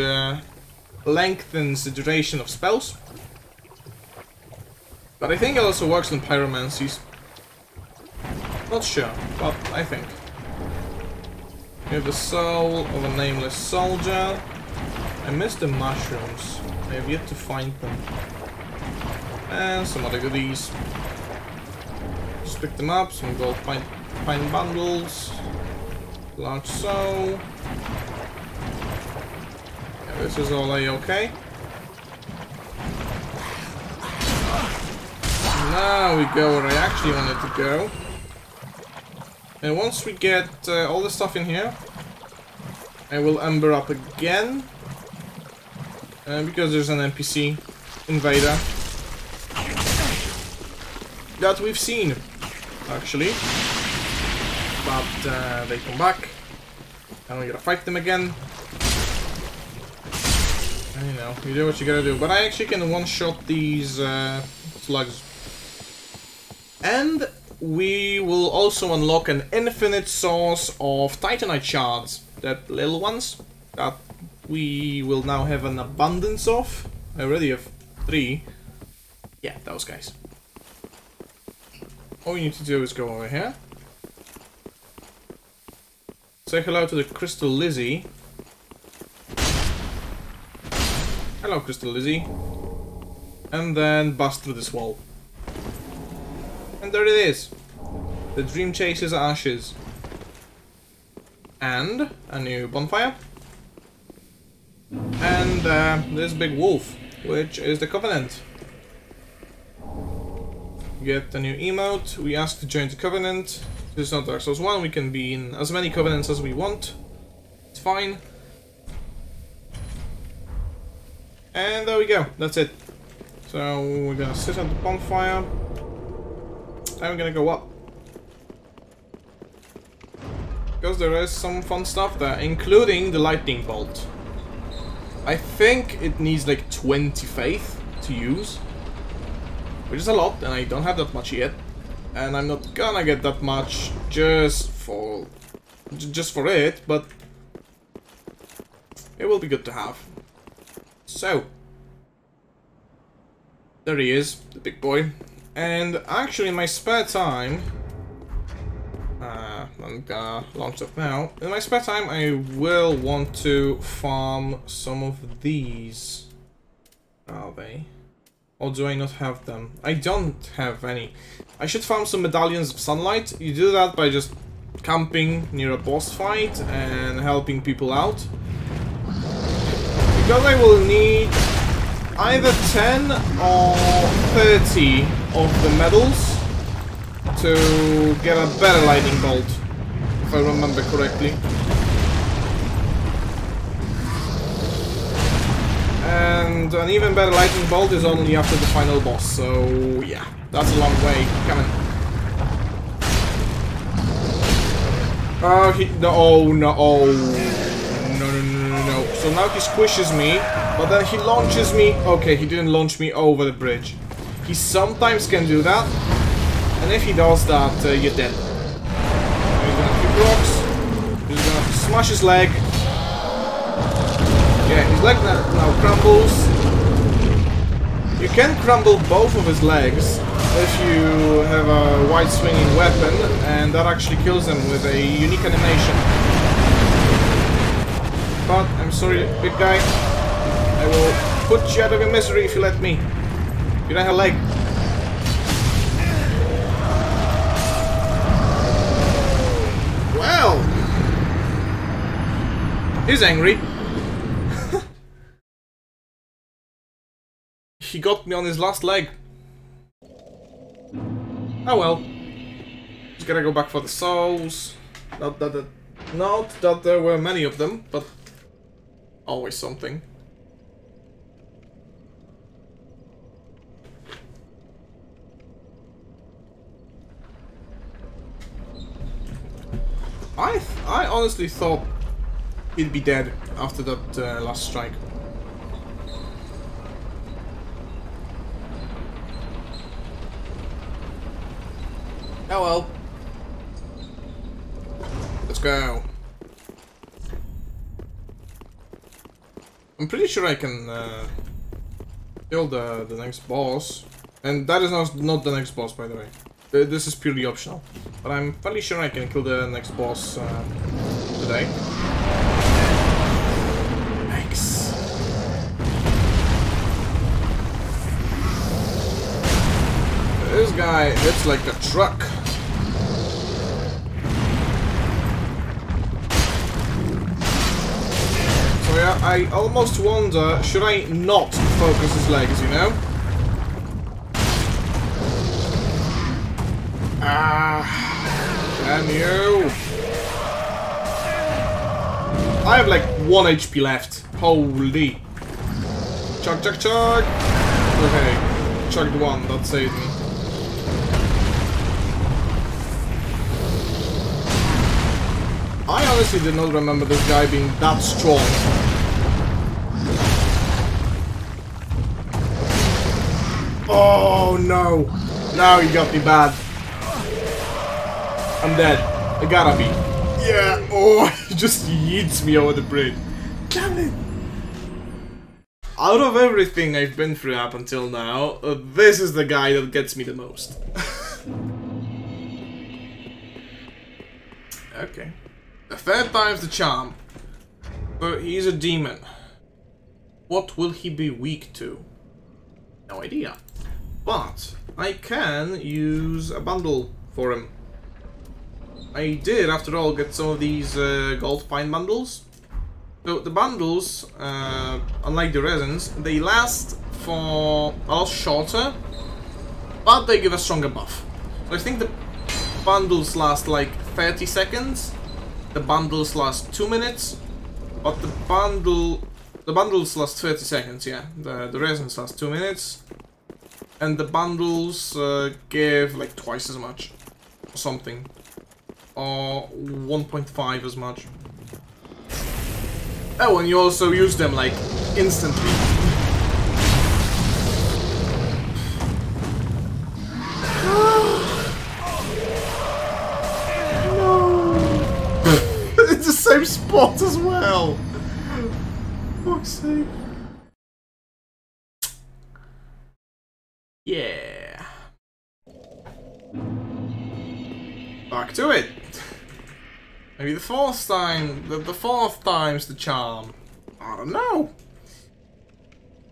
lengthens the duration of spells. But I think it also works on pyromancies. Not sure, but I think. We have the soul of a nameless soldier. I missed the mushrooms. I have yet to find them. And some other goodies. Just pick them up, some gold pine bundles. Large soul. Yeah, this is all A-okay. Now we go where I actually wanted to go. And once we get all the stuff in here, I will ember up again. Because there's an NPC invader that we've seen, actually. But they come back. And we gotta fight them again. And you know, you do what you gotta do. But I actually can one-shot these slugs. And we will also unlock an infinite source of titanite shards. That little ones that we will now have an abundance of. I already have 3. Yeah, those guys. All you need to do is go over here. Say hello to the Crystal Lizzie. Hello, Crystal Lizzie. And then bust through this wall. And there it is. The Dream Chaser's ashes. And a new bonfire. And this big wolf, which is the Covenant. Get a new emote. We ask to join the Covenant. This is not Dark Souls 1. We can be in as many Covenants as we want. It's fine. And there we go. That's it. So we're gonna sit at the bonfire. And we're gonna go up. Because there is some fun stuff there, including the lightning bolt. I think it needs like 20 faith to use. Which is a lot, and I don't have that much yet. And I'm not gonna get that much just for it, but it will be good to have. So, there he is, the big boy. And actually in my spare time, I'm gonna launch that now. In my spare time I will want to farm some of these. Are they? Or do I not have them? I don't have any. I should farm some medallions of sunlight. You do that by just camping near a boss fight and helping people out. Because I will need either 10 or 30 of the medals to get a better lightning bolt, if I remember correctly. And an even better lightning bolt is only after the final boss, so yeah, that's a long way coming. Oh no. So now he squishes me, but then he launches me. Okay, he didn't launch me over the bridge. He sometimes can do that, and if he does that, you're dead. He's gonna kick rocks. He's gonna smash his leg. Yeah, his leg now crumbles. You can crumble both of his legs if you have a wide swinging weapon, and that actually kills him with a unique animation. But I'm sorry, big guy. I will put you out of your misery if you let me. You don't have a leg. Well, he's angry. He got me on his last leg. Oh well. Just gotta go back for the souls. Not that there were many of them, but always something. I honestly thought he'd be dead after that last strike. Oh well. Let's go. I'm pretty sure I can kill the next boss. And that is not the next boss, by the way. This is purely optional. But I'm fairly sure I can kill the next boss today. Thanks. This guy hits like a truck. So yeah, I almost wonder, should I not focus his legs, you know? Damn you! I have like 1 HP left. Holy! Chug, chug, chug! Okay, chugged 1. That saved me. I honestly did not remember this guy being that strong. Oh no! Now he got me bad. I'm dead. I gotta be. Yeah. Oh, he just yeets me over the bridge. Damn it. Out of everything I've been through up until now, this is the guy that gets me the most. Okay. The 3rd time's the charm. But he's a demon. What will he be weak to? No idea. But I can use a bundle for him. I did, after all, get some of these gold pine bundles. So the bundles, unlike the resins, they last for a lot shorter, but they give a stronger buff. So I think the bundles last like 30 seconds, the bundles last 2 minutes, but the bundles last 30 seconds, yeah. The resins last 2 minutes, and the bundles give like twice as much, or something. Or 1.5 as much. Oh, and you also use them like instantly. No! It's the same spot as well! Fuck's sake. Yeah. Back to it. Maybe the 4th time, the 4th time's the charm. I don't know.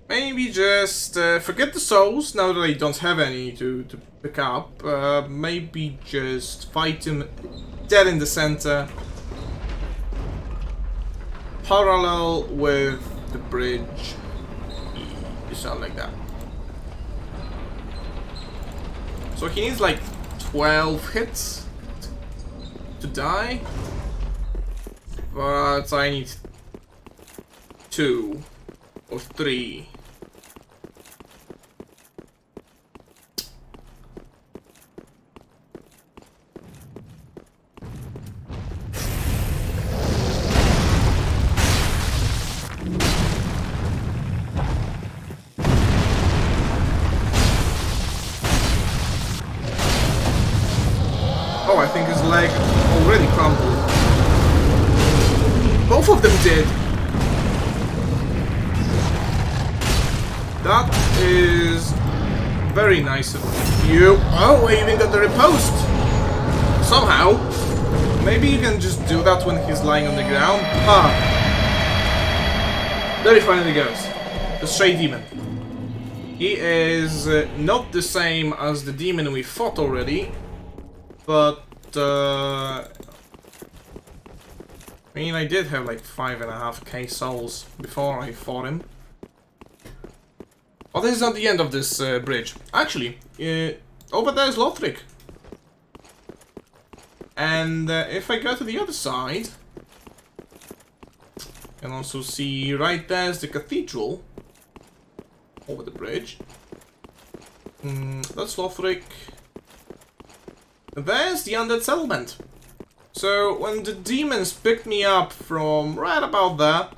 Maybe just forget the souls, now that I don't have any to pick up. Maybe just fight him dead in the center. Parallel with the bridge. Something like that. So he needs like 12 hits to die. But I need 2 or 3. Oh, I think his leg already crumbled. Both of them did. That is very nice of you. Oh, I even got the riposte. Somehow. Maybe you can just do that when he's lying on the ground. Ah. There he finally goes. The Stray Demon. He is not the same as the demon we fought already, but I mean, I did have like 5.5k souls before I fought him. But this is not the end of this bridge. Actually, over there is Lothric. And if I go to the other side, you can also see right there's the Cathedral over the bridge. That's Lothric. There's the Undead Settlement. So when the demons picked me up from right about there,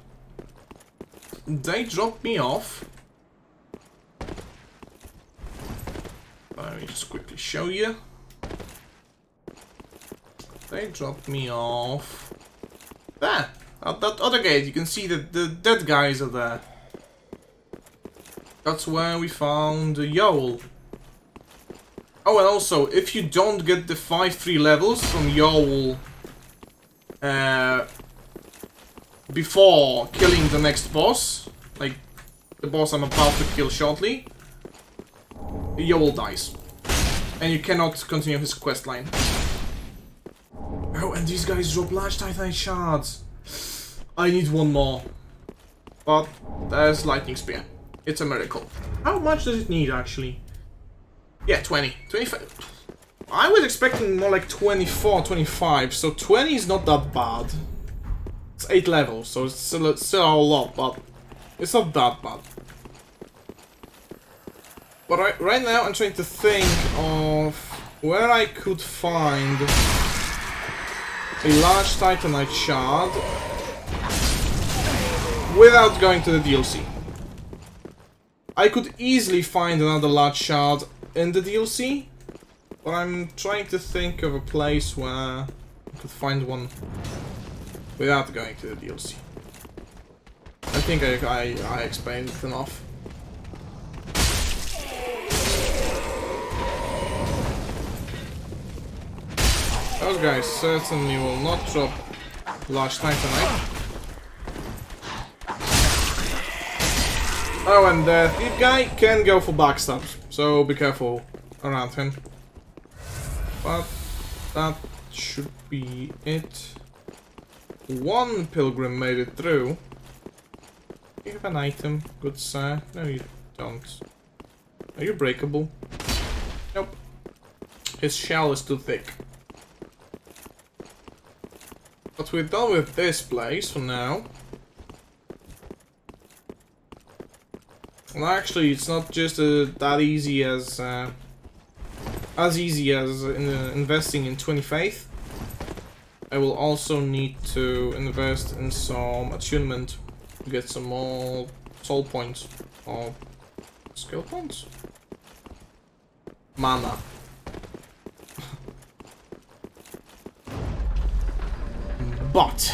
they dropped me off. Let me just quickly show you. They dropped me off there, at that other gate. You can see that the dead guys are there. That's where we found the Yowl. Oh, and also, if you don't get the 5-3 levels from Yowl before killing the next boss, like the boss I'm about to kill shortly, Yowl dies. And you cannot continue his quest line. Oh, and these guys drop large Titanite shards. I need one more. But there's Lightning Spear. It's a miracle. How much does it need, actually? Yeah, 20. 25. I was expecting more like 24, 25. So 20 is not that bad. It's 8 levels, so it's still a lot, but it's not that bad. But right now I'm trying to think of where I could find a large Titanite shard without going to the DLC. I could easily find another large shard in the DLC, but I'm trying to think of a place where I could find one without going to the DLC. I think I explained it enough. Those guys certainly will not drop large Titanite. Oh, and the thief guy can go for backstabs, so be careful around him. But that should be it. One pilgrim made it through. You have an item, good sir. No, you don't. Are you breakable? Nope. His shell is too thick. But we're done with this place for now. Well, actually, it's not just that easy as investing in 20 faith. I will also need to invest in some attunement to get some more soul points or skill points. Mana. But.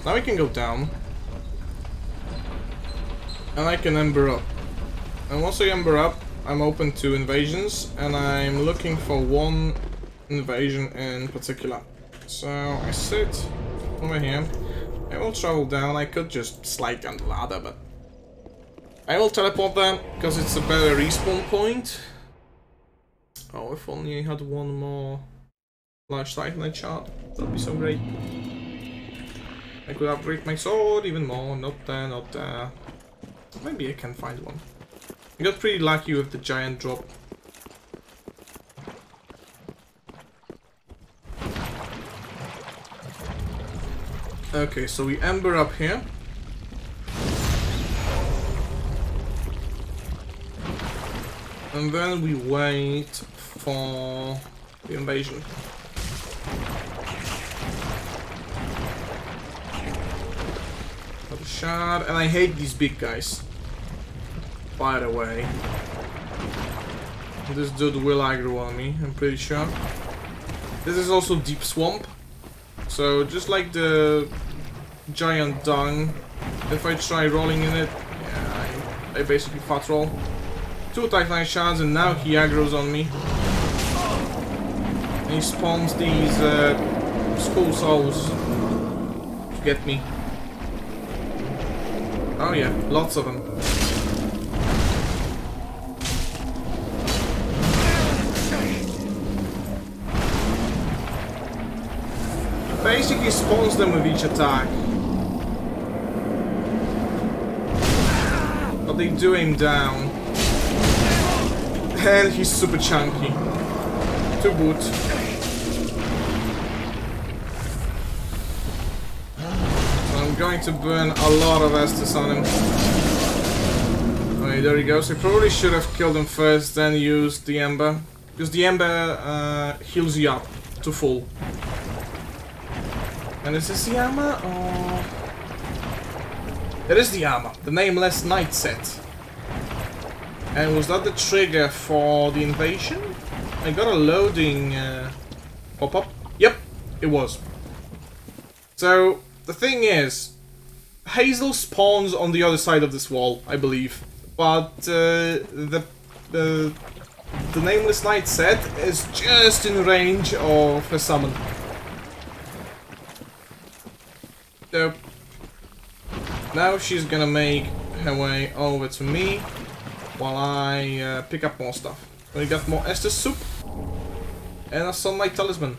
Now we can go down. And I can ember up. And once I ember up, I'm open to invasions. And I'm looking for one invasion in particular. So I sit over here. I will travel down. I could just slide down the ladder, but I will teleport there because it's a better respawn point. Oh, if only I had one more large Titanite shard, that'd be so great. I could upgrade my sword even more. Not there, not there. Maybe I can find one. I got pretty lucky with the giant drop. Okay, so we ember up here. And then we wait for the invasion. Got a shard, and I hate these big guys. By the way. This dude will aggro on me, I'm pretty sure. This is also deep swamp. So just like the giant dung, if I try rolling in it, yeah, I basically fat roll. 2 Titanite shards and now he aggroes on me. And he spawns these skull souls to get me. Oh yeah, lots of them. Basically spawns them with each attack. But they do him down. And he's super chunky. To boot. So I'm going to burn a lot of Estus on him. Okay, there he goes. I probably should have killed him first, then used the Ember. Because the Ember heals you up to full. And is this the armor, or... It is the armor, the Nameless Knight set. And was that the trigger for the invasion? I got a loading pop-up. Yep, it was. So, the thing is, Hazel spawns on the other side of this wall, I believe. But the Nameless Knight set is just in range of her summon. So, now she's gonna make her way over to me while I pick up more stuff. We got more Estus soup and a Sunlight Talisman.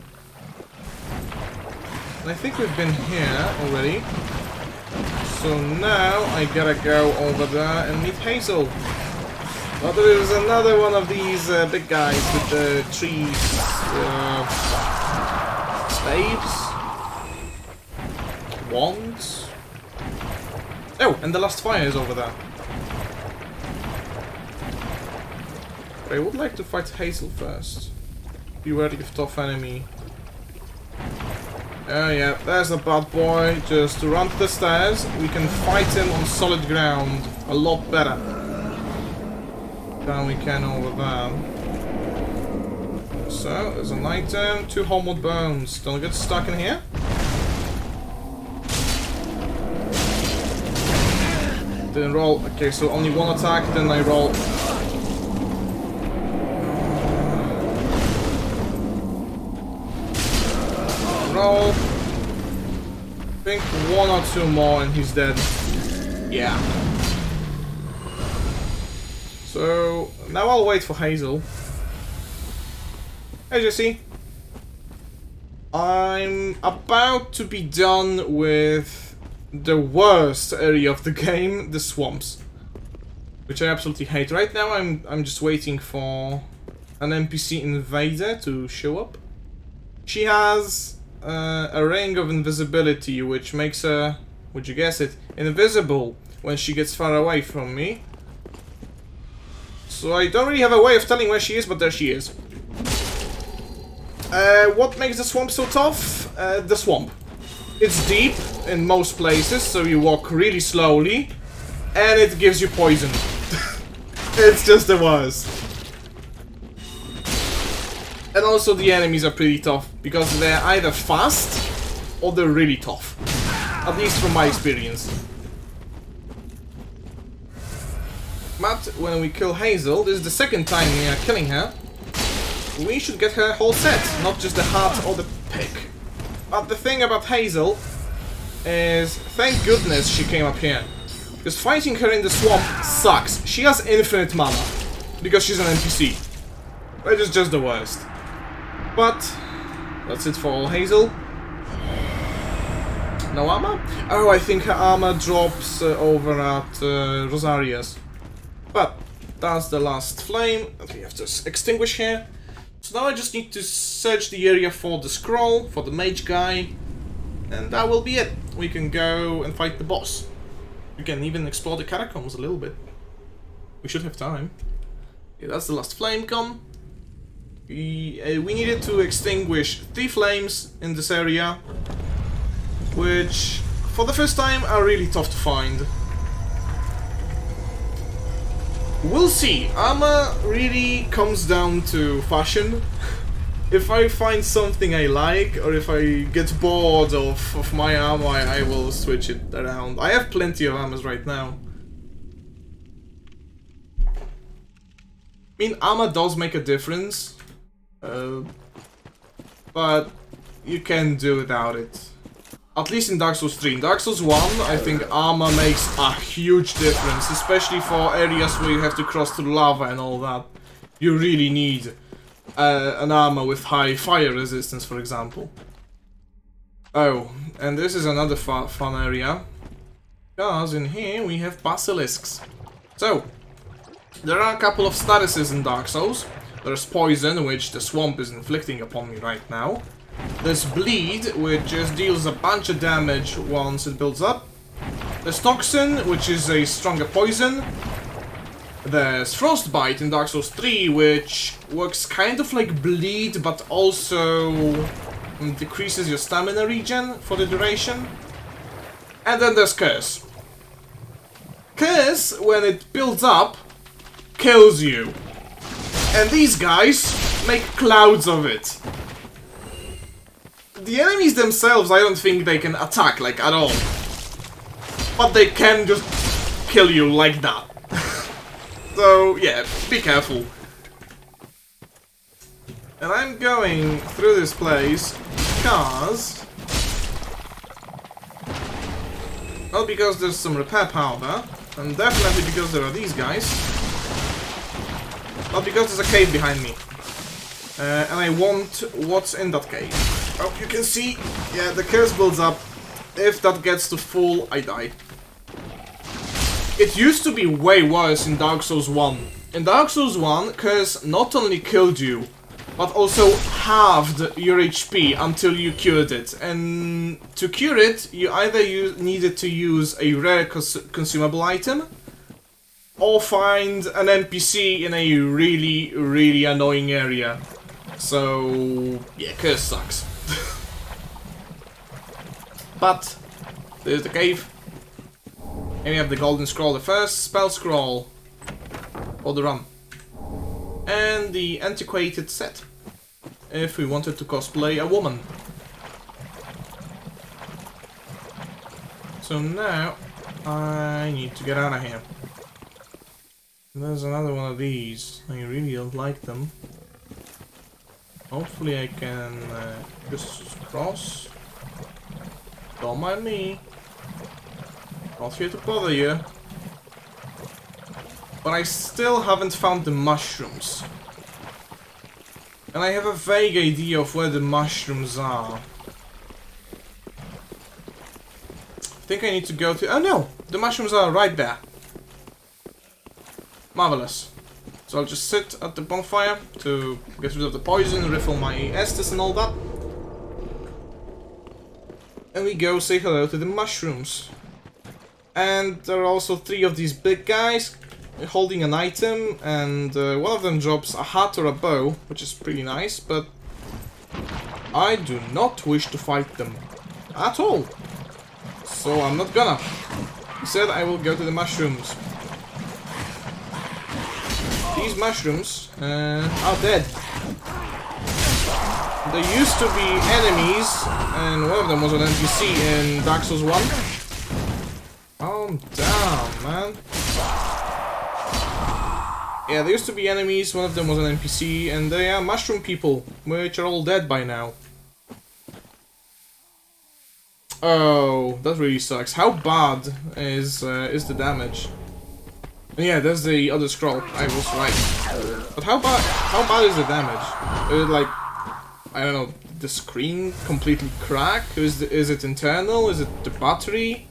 And I think we've been here already. So now I gotta go over there and meet Hazel. But there is another one of these big guys with the tree staves. Wands. Oh, and the last fire is over there. But I would like to fight Hazel first. Beware of tough enemy. Oh yeah, there's a bad boy. Just run to the stairs. We can fight him on solid ground a lot better than we can over there. So, there's an item, 2 homeward bones. Don't get stuck in here. Didn't roll. Okay, so only one attack, then I roll. Roll. I think 1 or 2 more and he's dead. Yeah. So now I'll wait for Hazel. As you see, I'm about to be done with the worst area of the game, the swamps, which I absolutely hate. Right now I'm just waiting for an NPC invader to show up. She has a ring of invisibility, which makes her, would you guess it, invisible when she gets far away from me. So I don't really have a way of telling where she is, but there she is. What makes the swamp so tough? The swamp. It's deep in most places, so you walk really slowly, and it gives you poison. It's just the worst. And also the enemies are pretty tough, because they're either fast, or they're really tough. At least from my experience. But when we kill Hazel, this is the second time we are killing her, we should get her whole set, not just the heart or the pick. But the thing about Hazel is, thank goodness she came up here. Because fighting her in the swamp sucks. She has infinite mana, because she's an NPC. Which is just the worst. But that's it for all Hazel. No armor? Oh, I think her armor drops over at Rosaria's. But that's the last flame that we have to extinguish here. So now I just need to search the area for the scroll, for the mage guy, and that will be it. We can go and fight the boss. We can even explore the catacombs a little bit. We should have time. Yeah, that's the last flame gone. We needed to extinguish 3 flames in this area, which for the first time are really tough to find. We'll see. Armor really comes down to fashion. If I find something I like, or if I get bored of my armor, I will switch it around. I have plenty of armors right now. I mean, armor does make a difference, but you can do without it. At least in Dark Souls 3. In Dark Souls 1, I think armor makes a huge difference, especially for areas where you have to cross through lava and all that. You really need an armor with high fire resistance, for example. Oh, and this is another fun area, because in here we have basilisks. So, there are a couple of statuses in Dark Souls. There's poison, which the swamp is inflicting upon me right now. There's bleed, which just deals a bunch of damage once it builds up. There's toxin, which is a stronger poison. There's Frostbite in Dark Souls 3, which works kind of like Bleed, but also decreases your stamina regen for the duration. And then there's Curse. Curse, when it builds up, kills you. And these guys make clouds of it. The enemies themselves, I don't think they can attack, like, at all. But they can just kill you like that. So, yeah, be careful. And I'm going through this place because... Well, because there's some repair powder, and definitely because there are these guys. But because there's a cave behind me. And I want what's in that cave. Oh, you can see, yeah, the curse builds up. If that gets to full, I die. It used to be way worse in Dark Souls 1. In Dark Souls 1, curse not only killed you, but also halved your HP until you cured it. And to cure it, you either needed to use a rare consumable item, or find an NPC in a really, really annoying area. So, yeah, curse sucks. But, there's the cave. And we have the golden scroll, the first spell scroll for the run. And the antiquated set, if we wanted to cosplay a woman. So now, I need to get out of here. There's another one of these. I really don't like them. Hopefully I can just cross. Don't mind me. Not here to bother you. But I still haven't found the mushrooms. And I have a vague idea of where the mushrooms are. I think I need to go to... Oh no! The mushrooms are right there. Marvelous. So I'll just sit at the bonfire to get rid of the poison, refill my Estus and all that. And we go say hello to the mushrooms. And there are also 3 of these big guys holding an item, and one of them drops a hat or a bow, which is pretty nice, but I do not wish to fight them at all. So I'm not gonna. Instead, I will go to the mushrooms. These mushrooms are dead. There used to be enemies, and one of them was an NPC in Dark Souls 1. Calm down, man. Yeah, there used to be enemies, one of them was an NPC, and they are mushroom people, which are all dead by now. Oh, that really sucks. How bad is the damage? And yeah, there's the other scroll. I was right. But how bad is the damage? Like, I don't know, the screen completely crack? Is it internal? Is it the battery?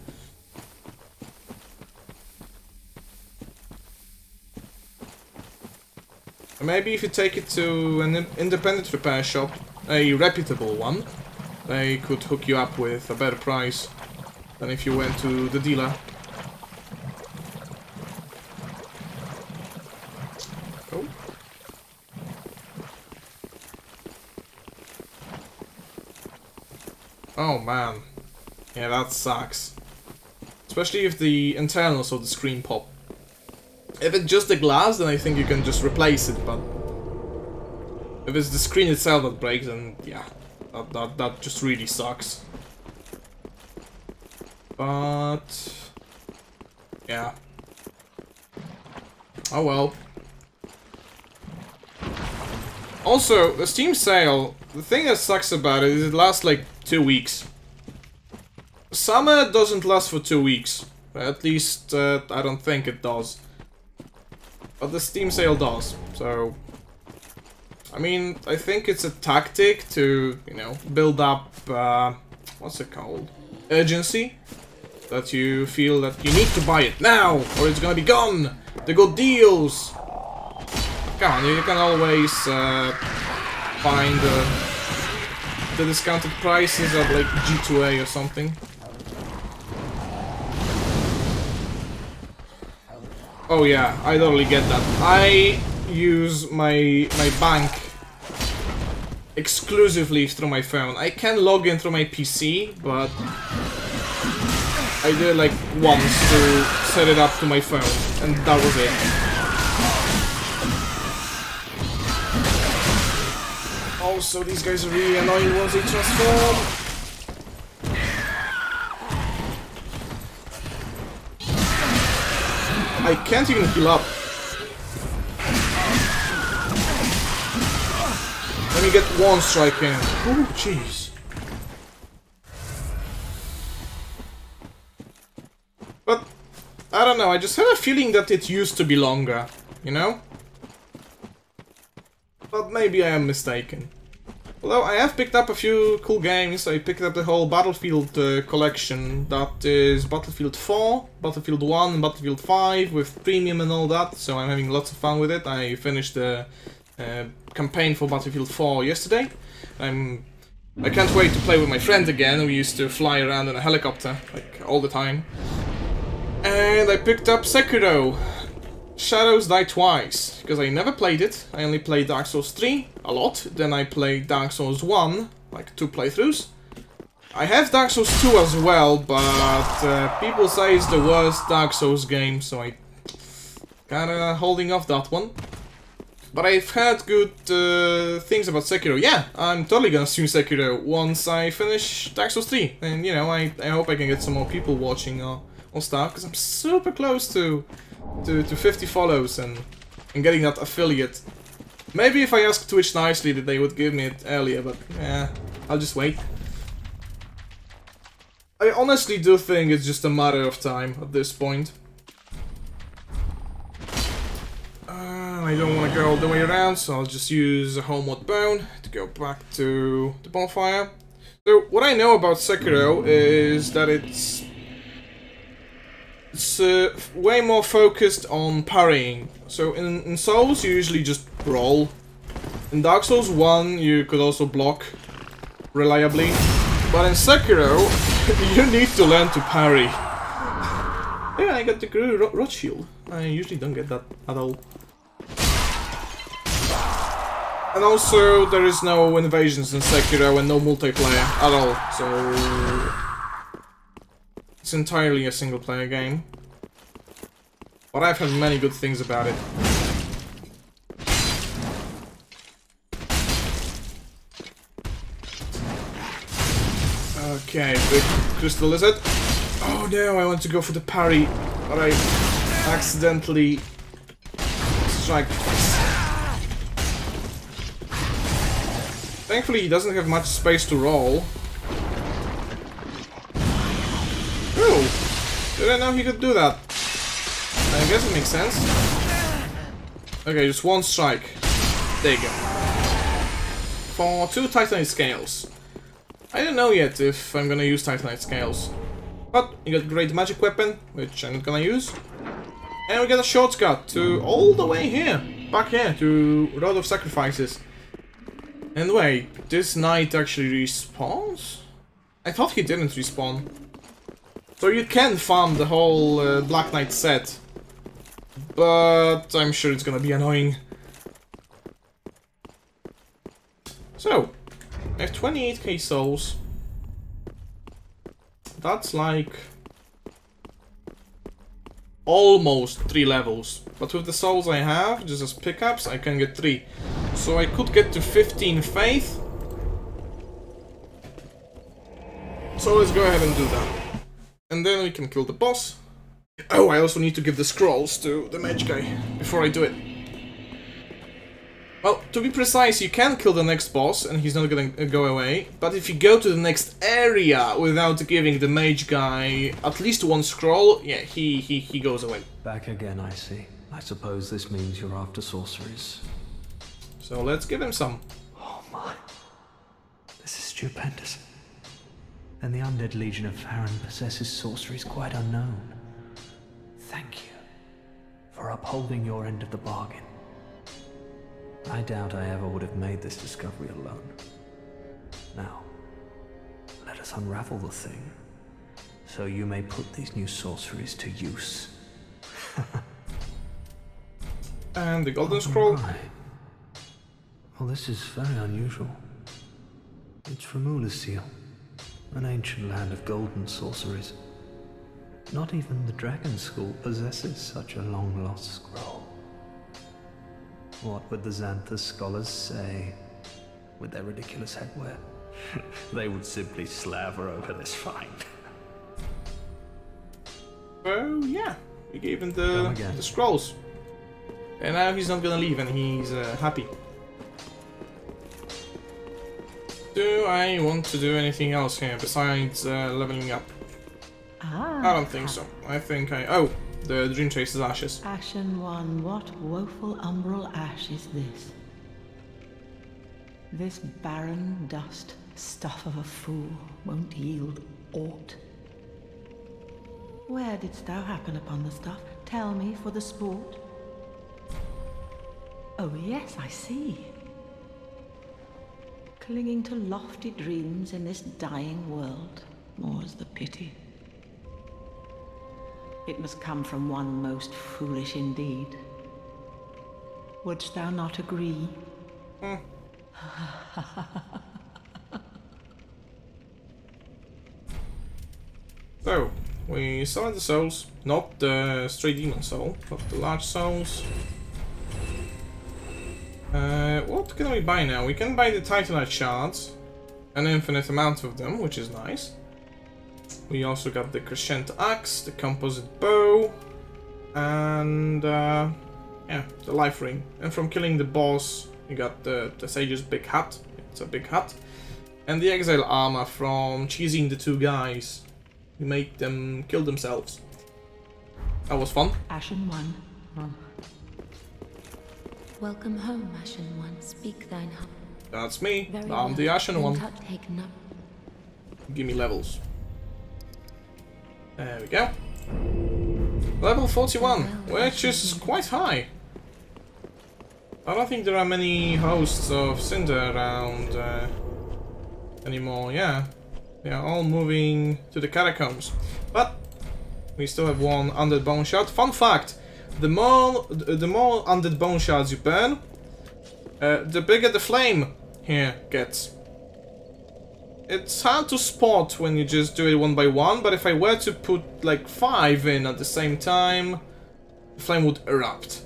Maybe if you take it to an independent repair shop, a reputable one, they could hook you up with a better price than if you went to the dealer. Oh. Oh man. Yeah, that sucks. Especially if the internals of the screen pop. If it's just the glass, then I think you can just replace it, but if it's the screen itself that breaks, then yeah, that just really sucks. But yeah. Oh well. Also, the Steam sale, the thing that sucks about it is it lasts like 2 weeks. Summer doesn't last for 2 weeks. At least, I don't think it does. But the Steam sale does, so... I mean, I think it's a tactic to, you know, build up, what's it called? Urgency. That you feel that you need to buy it now, or it's gonna be gone! The good deals! Come on, you can always, find, the discounted prices at, like, G2A or something. Oh yeah, I totally get that. I use my bank exclusively through my phone. I can log in through my PC, but I did it like once to set it up to my phone, and that was it. Also, these guys are really annoying once they transform. I can't even heal up. Let me get one strike in. Oh, jeez. But, I don't know, I just had a feeling that it used to be longer, you know? But maybe I am mistaken. Although I have picked up a few cool games. I picked up the whole Battlefield collection. That is Battlefield 4, Battlefield 1, and Battlefield 5 with premium and all that. So I'm having lots of fun with it. I finished the campaign for Battlefield 4 yesterday. I can't wait to play with my friend again. We used to fly around in a helicopter, like, all the time. And I picked up Sekiro. Shadows Die Twice, because I never played it. I only played Dark Souls 3 a lot, then I played Dark Souls 1, like 2 playthroughs. I have Dark Souls 2 as well, but people say it's the worst Dark Souls game, so I kinda holding off that one. But I've heard good things about Sekiro. Yeah, I'm totally gonna stream Sekiro once I finish Dark Souls 3. And you know, I hope I can get some more people watching or stuff, because I'm super close to 50 follows and getting that affiliate. Maybe if I ask Twitch nicely that they would give me it earlier, but yeah, I'll just wait. I honestly do think it's just a matter of time at this point. I don't want to go all the way around, so I'll just use a homeward bone to go back to the bonfire. So what I know about Sekiro is that it's way more focused on parrying. So in Souls you usually just roll. In Dark Souls 1 you could also block reliably. But in Sekiro you need to learn to parry. Yeah, I got the Rot Shield. I usually don't get that at all. And also there is no invasions in Sekiro and no multiplayer at all. So it's entirely a single player game. But I've heard many good things about it. Okay, big crystal lizard. Oh no, I want to go for the parry, but I accidentally strike. Thankfully he doesn't have much space to roll. Oh, did I know he could do that? I guess it makes sense. Okay, just one strike. There you go. For 2 Titanite scales. I don't know yet if I'm gonna use Titanite scales. But you got a great magic weapon, which I'm not gonna use. And we got a shortcut to all the way here. Back here to Road of Sacrifices. And wait, this knight actually respawns? I thought he didn't respawn. So you can farm the whole Black Knight set. But I'm sure it's gonna be annoying. So, I have 28k souls. That's like almost 3 levels. But with the souls I have, just as pickups, I can get 3. So I could get to 15 faith. So let's go ahead and do that. And then we can kill the boss. Oh, I also need to give the scrolls to the mage guy before I do it. Well, to be precise, you can kill the next boss and he's not gonna go away. But if you go to the next area without giving the mage guy at least 1 scroll, yeah, he goes away. Back again, I see. I suppose this means you're after sorceries. So let's give him some. Oh my. This is stupendous. And the undead legion of Farron possesses sorceries quite unknown. Thank you for upholding your end of the bargain. I doubt I ever would have made this discovery alone. Now, let us unravel the thing, so you may put these new sorceries to use. And the golden scroll. Right. Well, this is very unusual. It's from Ulasil, an ancient land of golden sorceries. Not even the Dragon School possesses such a long-lost scroll. What would the Xanthus scholars say with their ridiculous headwear? They would simply slaver over this find. Oh yeah, we gave him the scrolls. And now he's not gonna leave and he's happy. Do I want to do anything else here besides leveling up? I don't think so. I think oh, the Dream Chaser's ashes. Ashen One, what woeful umbral ash is this? This barren dust, stuff of a fool, won't yield aught. Where didst thou happen upon the stuff? Tell me for the sport. Oh yes, I see. Clinging to lofty dreams in this dying world, more's the pity. It must come from one most foolish indeed. Wouldst thou not agree? So, we summoned the souls, not the stray demon soul, but the large souls. What can we buy now? We can buy the Titanite shards, an infinite amount of them, which is nice. We also got the Crescent Axe, the Composite Bow, and yeah, the Life Ring. And from killing the boss, you got the Sage's big hat. It's a big hat. And the Exile Armor from cheesing the two guys. You make them kill themselves. That was fun. Ashen One. Welcome home, Ashen One. Speak thine heart. That's me. Very I'm well. the Ashen One. Take no. Give me levels. There we go. Level 41, which is quite high. I don't think there are many hosts of Cinder around anymore. Yeah, they are all moving to the catacombs. But we still have one undead bone shard. Fun fact: the more undead bone shards you burn, the bigger the flame here gets. It's hard to spot when you just do it one by one, but if I were to put like 5 in at the same time, the flame would erupt.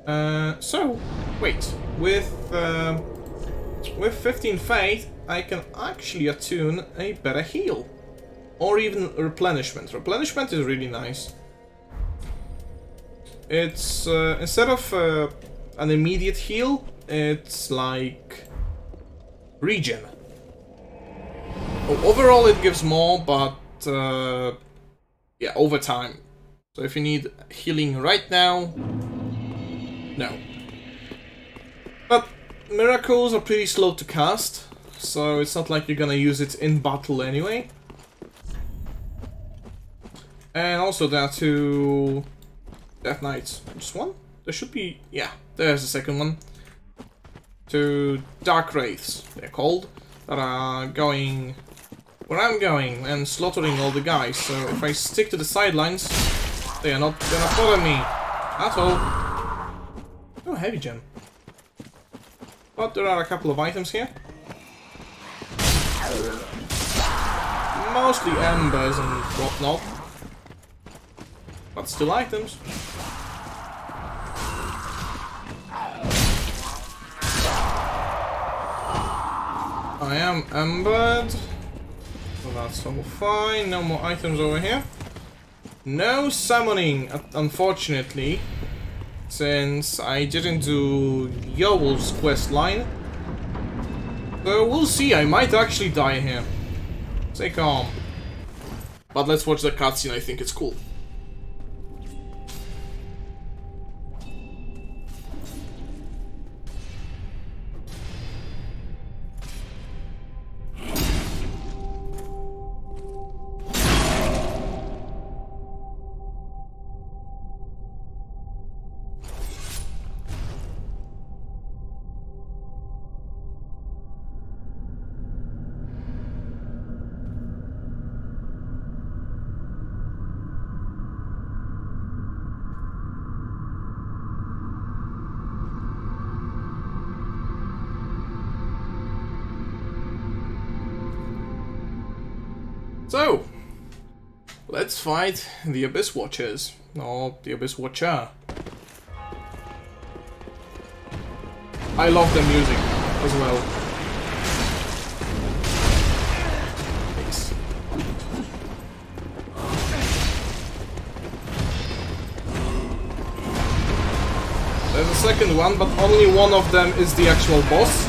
So, wait, with 15 faith, I can actually attune a better heal. Or even replenishment. Replenishment is really nice. It's, instead of an immediate heal, it's like regen. Overall it gives more, but yeah, over time. So if you need healing right now, no. But miracles are pretty slow to cast, so it's not like you're gonna use it in battle anyway. And also there are 2 Death Knights. Just one? There should be... yeah, there's the second one. 2 Dark Wraiths, they're called, that are going where I'm going and slaughtering all the guys. So if I stick to the sidelines, they are not gonna follow me at all. Oh, heavy gem. But there are a couple of items here. Mostly embers and whatnot. But still items. I am embered. So that's all fine. No more items over here. No summoning, unfortunately. Since I didn't do Yowl's quest line. So we'll see, I might actually die here. Stay calm. But let's watch the cutscene, I think it's cool. So, let's fight the Abyss Watchers, or the Abyss Watcher. I love the music as well. Nice. There's a second one, but only one of them is the actual boss.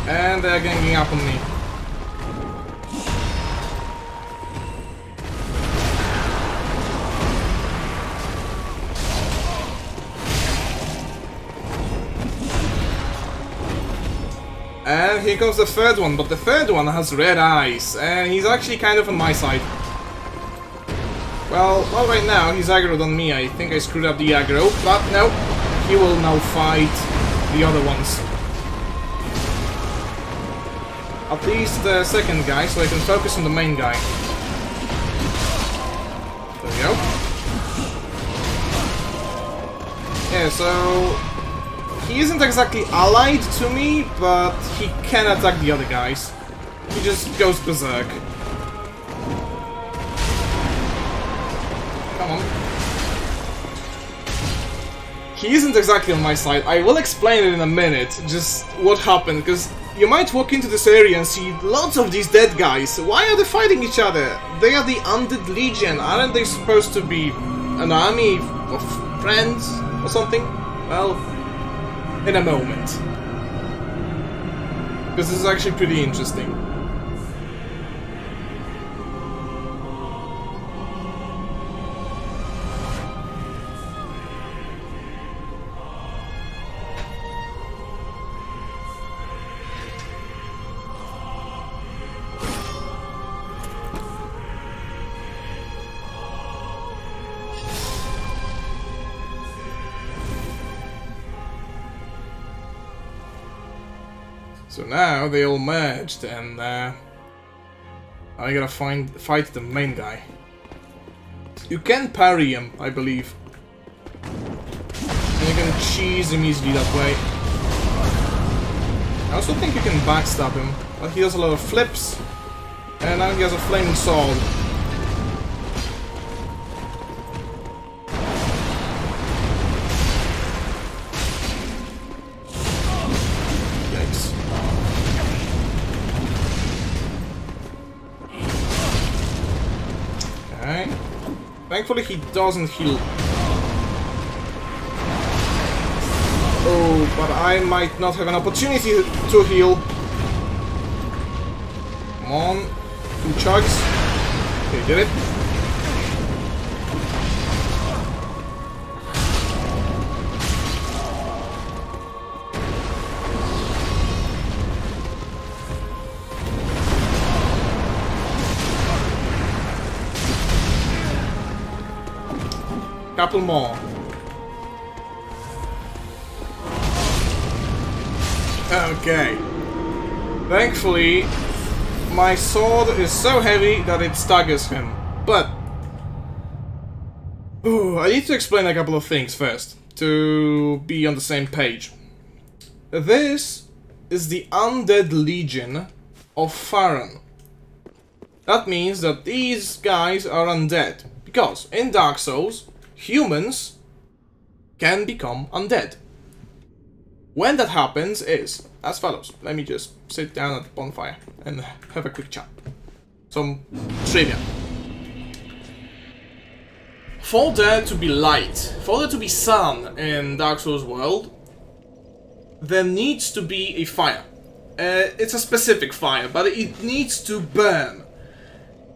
And they're ganging up on me. And here comes the third one, but the third one has red eyes, and he's actually kind of on my side. Well, not right now, he's aggroed on me. I think I screwed up the aggro, but no, he will now fight the other ones. At least the second guy, so I can focus on the main guy. There we go. Yeah, so he isn't exactly allied to me, but he can attack the other guys. He just goes berserk. Come on. He isn't exactly on my side. I will explain it in a minute, just what happened, because you might walk into this area and see lots of these dead guys. Why are they fighting each other? They are the Undead Legion. Aren't they supposed to be an army of friends or something? Well, in a moment. Because this is actually pretty interesting. So now they all merged, and I gotta fight the main guy. You can parry him, I believe. And you can cheese him easily that way. I also think you can backstab him, but he does a lot of flips. And now he has a flaming sword. Thankfully he doesn't heal. Oh, but I might not have an opportunity to heal. Come on. 2 chugs. Okay, did it. Couple more. Okay. Thankfully, my sword is so heavy that it staggers him. But I need to explain a couple of things first to be on the same page. This is the Undead Legion of Farron. That means that these guys are undead, because in Dark Souls, humans can become undead. When that happens is as follows. Let me just sit down at the bonfire and have a quick chat. Some trivia. For there to be light, for there to be sun in Dark Souls world, there needs to be a fire. It's a specific fire, but it needs to burn.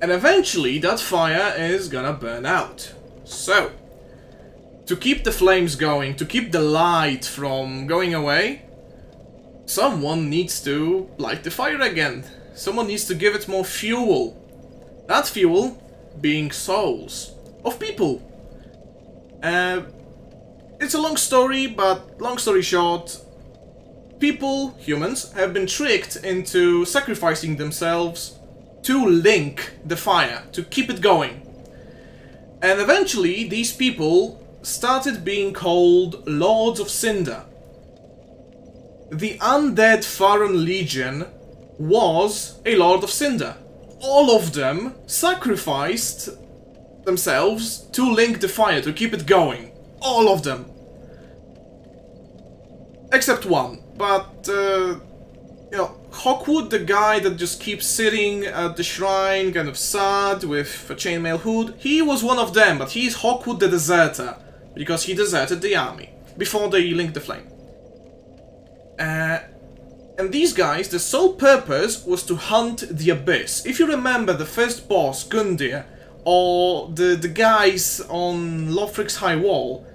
And eventually that fire is gonna burn out. So, to keep the flames going, to keep the light from going away, someone needs to light the fire again. Someone needs to give it more fuel. That fuel being souls of people. It's a long story, but long story short, people, humans, have been tricked into sacrificing themselves to link the fire, to keep it going. And eventually, these people started being called Lords of Cinder. The Undead Farron Legion was a Lord of Cinder. All of them sacrificed themselves to link the fire, to keep it going. All of them. Except one. But, you know, Hawkwood, the guy that just keeps sitting at the shrine, kind of sad, with a chainmail hood, he was one of them, but he's Hawkwood the Deserter, because he deserted the army, before they linked the flame. And these guys, the sole purpose was to hunt the Abyss. If you remember the first boss, Gundyr, or the guys on Lothric's High Wall,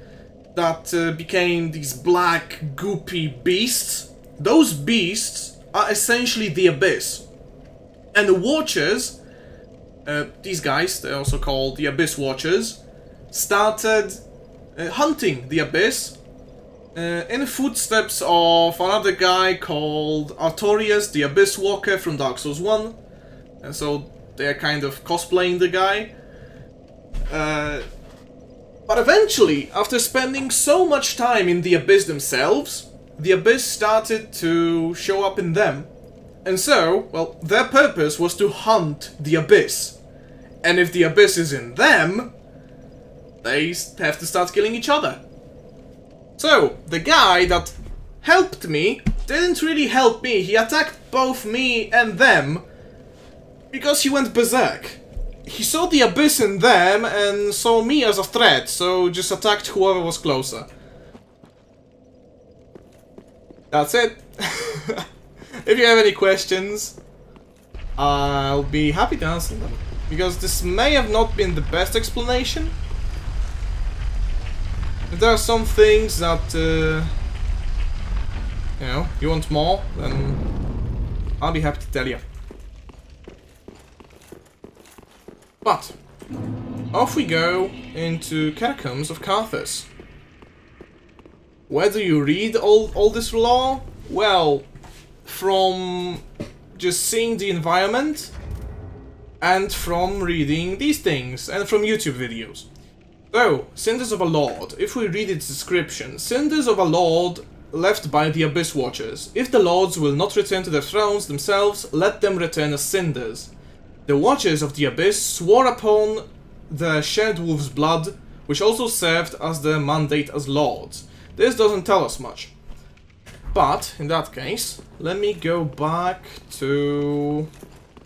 that became these black, goopy beasts, those beasts are essentially the Abyss. And the Watchers, these guys, they're also called the Abyss Watchers, started hunting the Abyss in the footsteps of another guy called Artorias, the Abyss Walker from Dark Souls 1. And so they're kind of cosplaying the guy. But eventually, after spending so much time in the Abyss themselves, the Abyss started to show up in them. And so, well, their purpose was to hunt the Abyss. And if the Abyss is in them, they have to start killing each other. So, the guy that helped me didn't really help me. He attacked both me and them because he went berserk. He saw the Abyss in them and saw me as a threat, so just attacked whoever was closer. That's it. If you have any questions, I'll be happy to answer them. Because this may have not been the best explanation. If there are some things that, you know, you want more, then I'll be happy to tell you. But, off we go into Catacombs of Karthus. Where do you read all this lore? Well, from just seeing the environment, and from reading these things, and from YouTube videos. So, Cinders of a Lord. If we read its description, Cinders of a Lord left by the Abyss Watchers. If the Lords will not return to their thrones themselves, let them return as cinders. The Watchers of the Abyss swore upon the shed wolf's blood, which also served as their mandate as Lords. This doesn't tell us much. But, in that case, let me go back to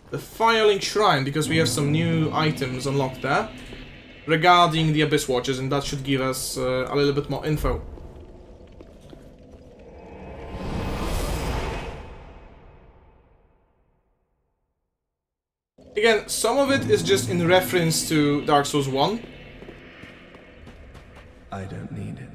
the Firelink Shrine, because we have some new items unlocked there regarding the Abyss Watchers, and that should give us a little bit more info. Again, some of it is just in reference to Dark Souls 1. I don't need it.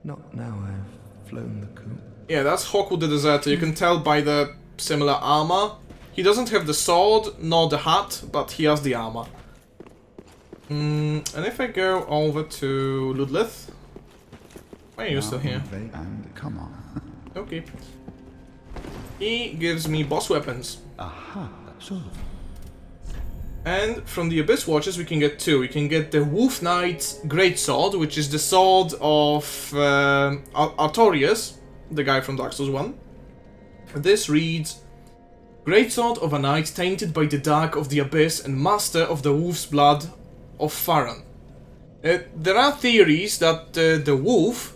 Not now I've flown the coop. Yeah, that's Hawkwood the Deserter. You can tell by the similar armor. He doesn't have the sword, nor the hat, but he has the armor. And if I go over to Ludlith... Why are you still here? And come on. Okay. He gives me boss weapons. Aha, so. And from the Abyss Watchers we can get two. We can get the Wolf Knight's Greatsword, which is the sword of Artorias, the guy from Dark Souls 1. This reads, Greatsword of a knight tainted by the dark of the Abyss and master of the wolf's blood of Farron. There are theories that the wolf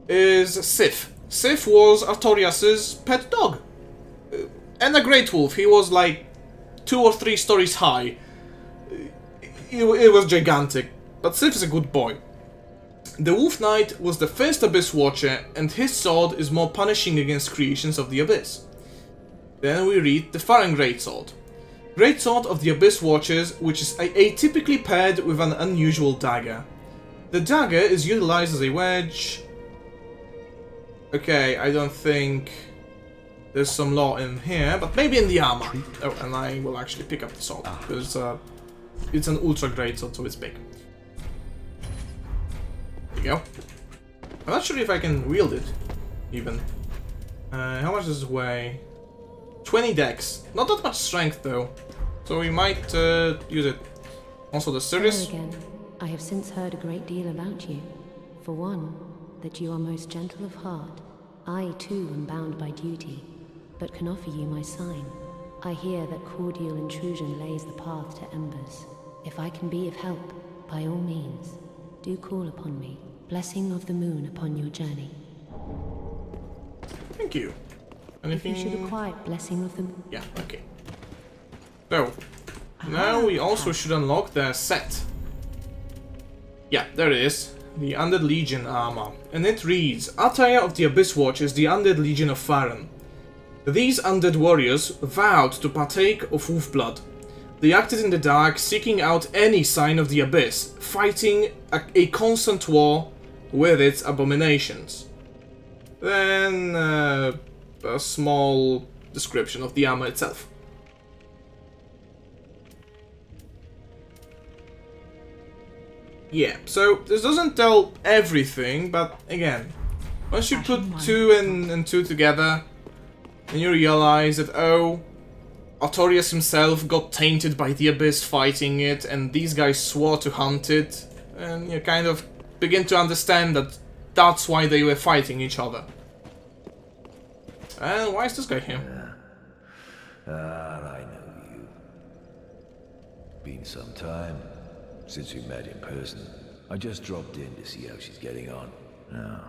is Sif. Sif was Artorias' pet dog. And a great wolf. He was like 2 or 3 stories high. It was gigantic. But Sif is a good boy. The Wolf Knight was the first Abyss Watcher, and his sword is more punishing against creations of the Abyss. Then we read the Farron Greatsword. Greatsword of the Abyss Watchers, which is atypically paired with an unusual dagger. The dagger is utilized as a wedge. Okay, I don't think there's some lore in here, but maybe in the armor. Oh, and I will actually pick up the sword, because it's an ultra greatsword, so it's big. There you go. I'm not sure if I can wield it, even. How much does it weigh? 20 dex. Not that much strength, though. So we might use it. Also the Sirius. Again, I have since heard a great deal about you. For one, that you are most gentle of heart. I, too, am bound by duty. but can offer you my sign. I hear that cordial intrusion lays the path to embers. If I can be of help, by all means, do call upon me. Blessing of the moon upon your journey. Thank you. Anything? If you should acquire blessing of the moon. Yeah, okay. So, now we also should unlock the set. Yeah, there it is. The Undead Legion armor. And it reads, Attire of the Abyss Watchers, the Undead Legion of Farron. These undead warriors vowed to partake of wolf blood. They acted in the dark, seeking out any sign of the Abyss, fighting a constant war with its abominations. Then, a small description of the armor itself. Yeah, so this doesn't tell everything, but again, once you put two and two together, and you realize that, oh, Artorias himself got tainted by the Abyss fighting it, and these guys swore to hunt it, and you kind of begin to understand that that's why they were fighting each other. And why is this guy here? I know you. Been some time since we met in person. I just dropped in to see how she's getting on. Now,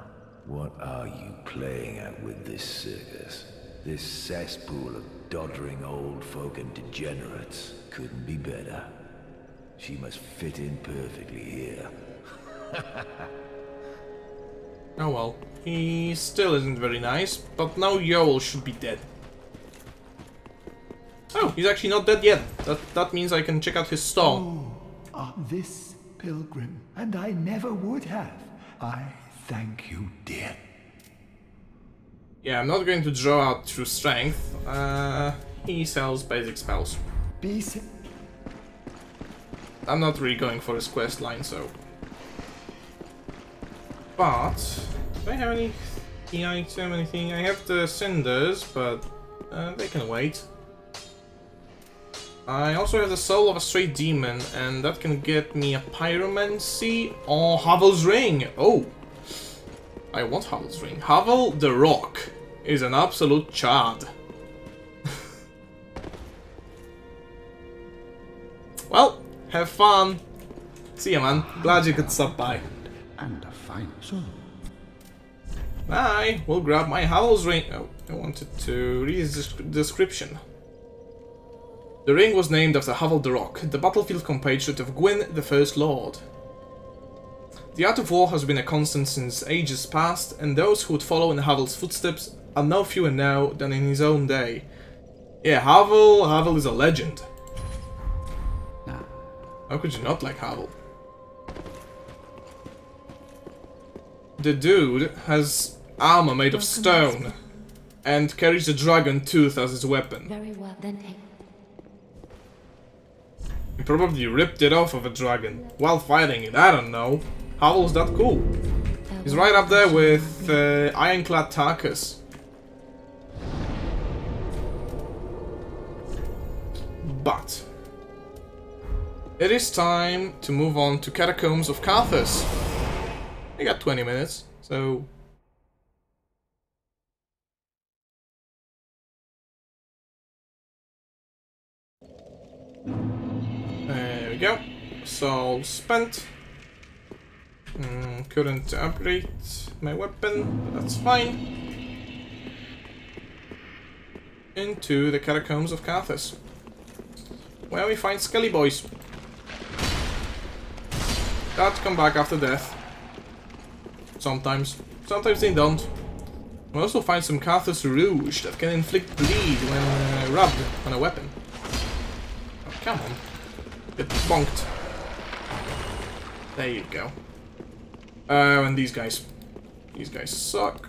what are you playing at with this circus? This cesspool of doddering old folk and degenerates couldn't be better. She must fit in perfectly here. Oh well, he still isn't very nice, but now Yoel should be dead. Oh, he's actually not dead yet. That means I can check out his stall. This pilgrim, and I never would have. I thank you, dear. Yeah, I'm not going to draw out through strength. He sells basic spells. I'm not really going for his quest line, so. But do I have any key item, anything? I have the cinders, but they can wait. I also have the soul of a stray demon, and that can get me a pyromancy or Havel's ring. Oh, I want Havel's ring. Havel the Rock is an absolute chad. Well, have fun. See ya, man. Glad you could stop by. And a fine soul. I will grab my Havel's ring. Oh, I wanted to read his description. The ring was named after Havel the Rock, the battlefield compatriot of Gwyn, the First Lord. The art of war has been a constant since ages past, and those who would follow in Havel's footsteps are no fewer now than in his own day. Yeah, Havel is a legend. Nah. How could you not like Havel? The dude has armor made of stone, and carries a dragon tooth as his weapon. Very well, then take. He probably ripped it off of a dragon while fighting it, I don't know. Havel's that cool. He's right up there with Ironclad Tarkus. But it is time to move on to Catacombs of Carthus. I got 20 minutes, so... There we go. Soul spent. Couldn't upgrade my weapon, but that's fine. Into the Catacombs of Carthus, where we find Skelly Boys that come back after death. Sometimes they don't. We also find some Carthus Rouge that can inflict bleed when rubbed on a weapon. Oh, come on. Get bonked. There you go. And these guys suck.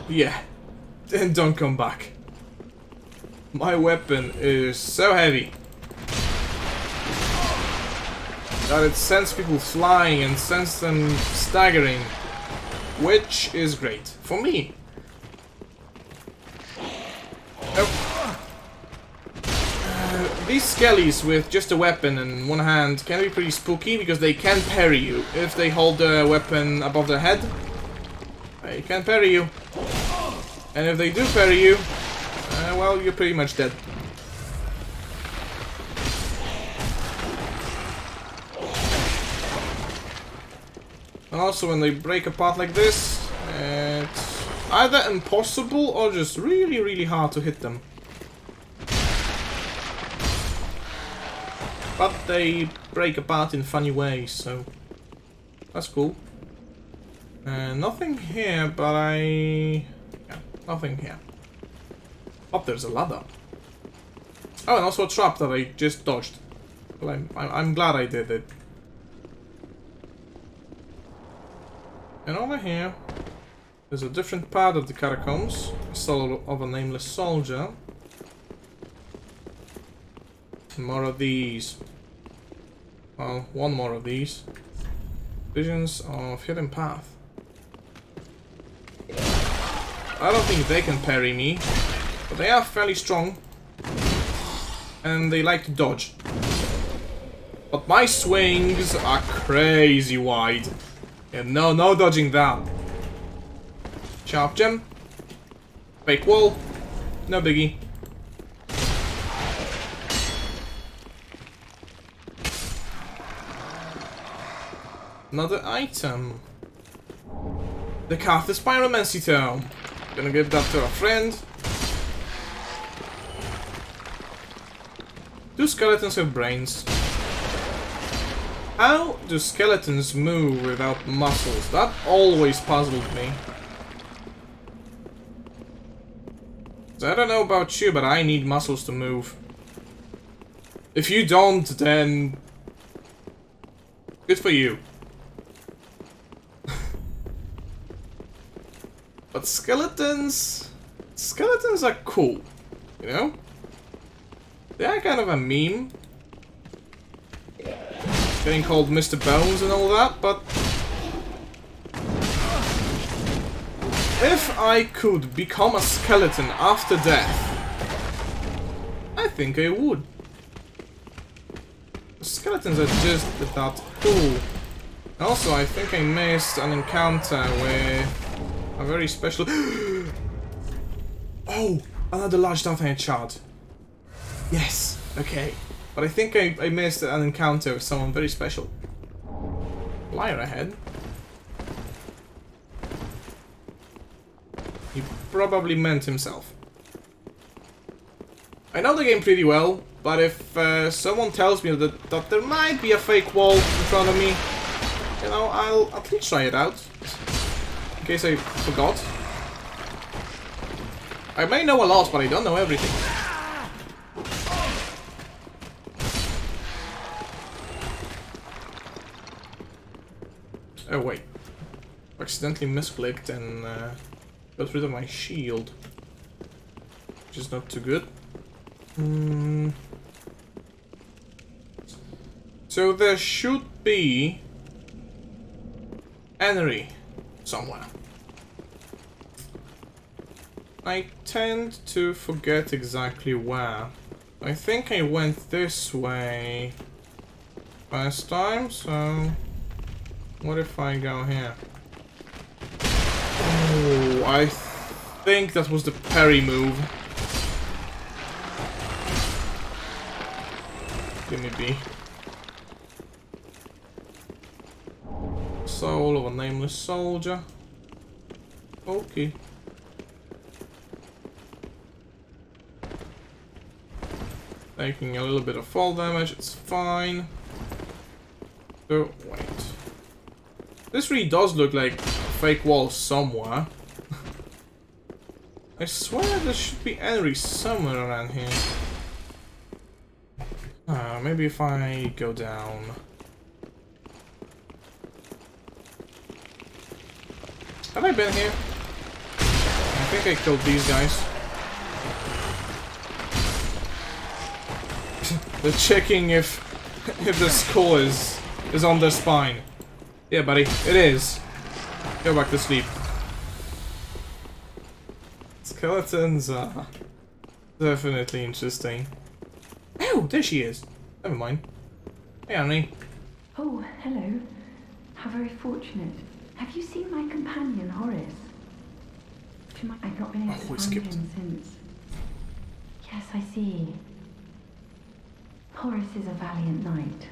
Yeah, and don't come back. My weapon is so heavy that it sends people flying and sends them staggering, which is great for me. These skellies with just a weapon in one hand can be pretty spooky because they can parry you if they hold the weapon above their head. They can parry you. And if they do parry you, well, you're pretty much dead. And also when they break apart like this, it's either impossible or just really, really hard to hit them. But they break apart in funny ways, so that's cool. Nothing here, but yeah, nothing here. Oh, there's a ladder. Oh, and also a trap that I just dodged. Well, I'm glad I did it. And over here, there's a different part of the catacombs. A soul of a nameless soldier. More of these. Well, one more of these. Visions of hidden path. I don't think they can parry me, but they are fairly strong. And they like to dodge. But my swings are crazy wide. And no dodging that. Sharp gem. Fake wall. No biggie. Another item. The Cathedral Pyromancy Tome. Gonna give that to a friend. 2 skeletons have brains. How do skeletons move without muscles? That always puzzled me. So I don't know about you, but I need muscles to move. If you don't, then good for you. But skeletons are cool, you know? They are kind of a meme. Getting called Mr. Bones and all that, but if I could become a skeleton after death, I think I would. Skeletons are just that cool. Also, I think I missed an encounter with a very special... Oh! Another large Darth Vader shard. Yes! Okay. But I think I missed an encounter with someone very special. Flyer ahead. He probably meant himself. I know the game pretty well, but if someone tells me that there might be a fake wall in front of me, you know, I'll at least try it out. In case I forgot. I may know a lot, but I don't know everything. Oh wait. Accidentally misclicked and got rid of my shield. Which is not too good. So there should be Enery somewhere. I tend to forget exactly where. I think I went this way last time, so what if I go here? Oh, I think that was the parry move. Give me B. Soul of a nameless soldier. Okay. Taking a little bit of fall damage, it's fine. So, wait. This really does look like a fake wall somewhere. I swear there should be Enery somewhere around here. Maybe if I go down. Have I been here? I think I killed these guys. They're checking if the skull is on their spine. Yeah, buddy, it is. Go back to sleep. Skeletons are definitely interesting. Oh, Oh, there she is. Never mind. Hey, Annie. Oh, hello. How very fortunate. Have you seen my companion, Horace? I've not been able to find him since. Yes, I see. Horace is a valiant knight.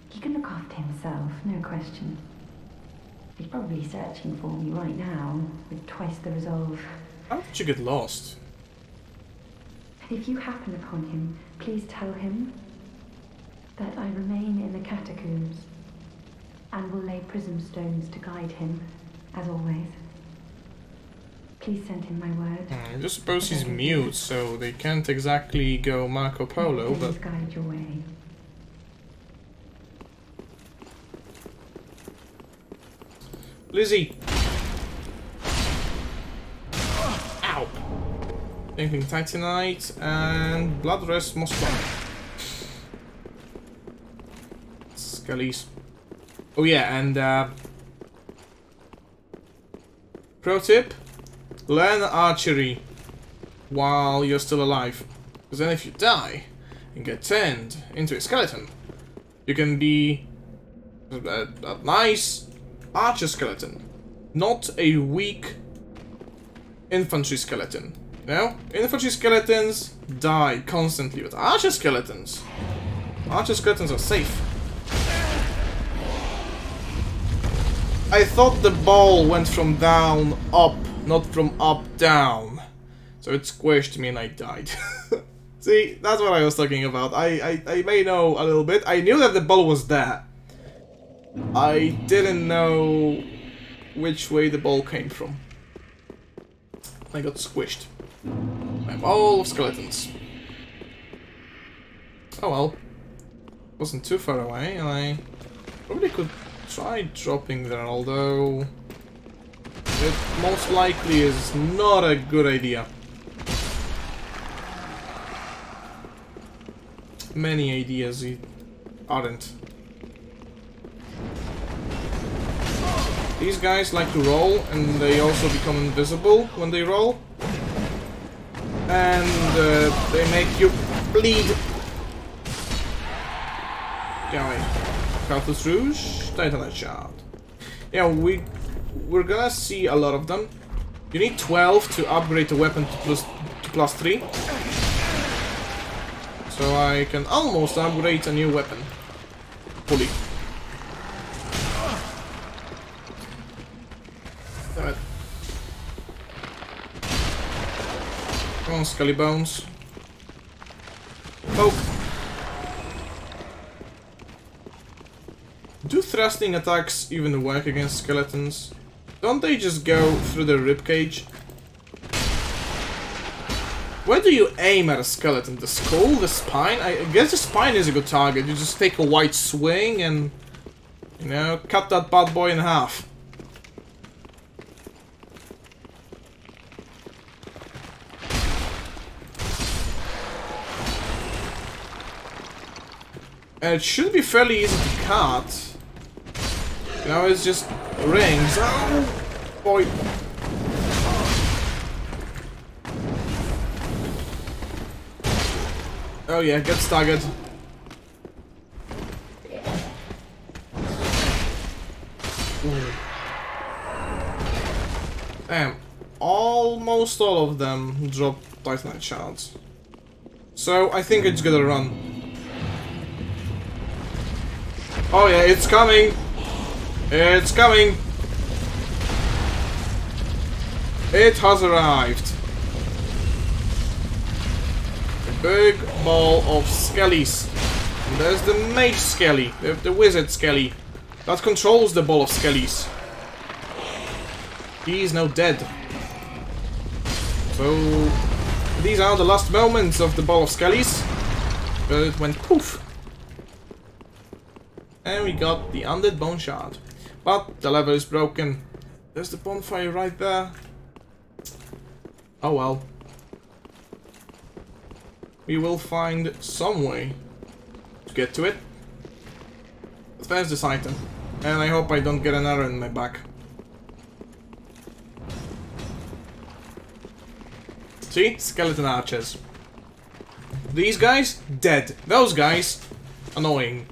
He can look after himself, no question. He's probably searching for me right now, with twice the resolve. How did you get lost? If you happen upon him, please tell him that I remain in the catacombs and will lay prism stones to guide him, as always. Please send him my word. I just suppose he's mute, so they can't exactly go Marco Polo, but... Please guide your way. Lizzie! Ow! Thinking Titanite and Blood Rest Moscow. Skellies. Oh yeah, and pro tip, learn archery while you're still alive. Because then if you die and get turned into a skeleton, you can be a nice archer skeleton, not a weak infantry skeleton. You know? Infantry skeletons die constantly, but archer skeletons are safe. I thought the ball went from down up, not from up down. So it squished me and I died. See, that's what I was talking about. I may know a little bit. I knew that the ball was there. I didn't know which way the ball came from. I got squished. I'm all of skeletons. Oh well. Wasn't too far away, and I probably could try dropping there, although it most likely is not a good idea. Many ideas aren't. These guys like to roll, and they also become invisible when they roll. And they make you bleed. Go away. Carthus Rouge, Titanite Shard. Yeah, we're gonna see a lot of them. You need 12 to upgrade the weapon to plus 3. So I can almost upgrade a new weapon. Fully. Damn it. Come on, Skelly Bones. Poke. Do thrusting attacks even work against skeletons? Don't they just go through the ribcage? Where do you aim at a skeleton? The skull? The spine? I guess the spine is a good target. You just take a wide swing and, you know, cut that bad boy in half. And it should be fairly easy to cut. You know, it's just rings. Oh, boy. Oh yeah, get staggered. Damn, almost all of them drop Titanite shards. So I think it's gonna run. Oh yeah, it's coming! It's coming! It has arrived. A big ball of skellies. And there's the mage skelly, the wizard skelly, that controls the ball of skellies. He is now dead. So these are the last moments of the ball of skellies. But it went poof. And we got the undead bone shard. But the lever is broken. There's the bonfire right there. Oh well. We will find some way to get to it. But there's this item. And I hope I don't get an arrow in my back. See? Skeleton archers. These guys, dead. Those guys, annoying.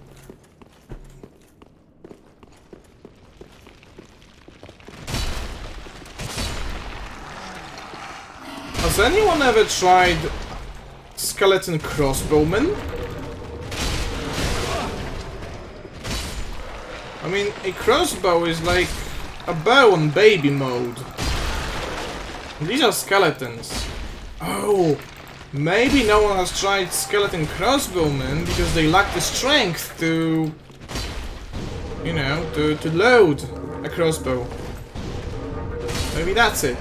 Has anyone ever tried skeleton crossbowmen? I mean, a crossbow is like a bow on baby mode. These are skeletons. Oh, maybe no one has tried skeleton crossbowmen because they lack the strength to, you know, to load a crossbow. Maybe that's it.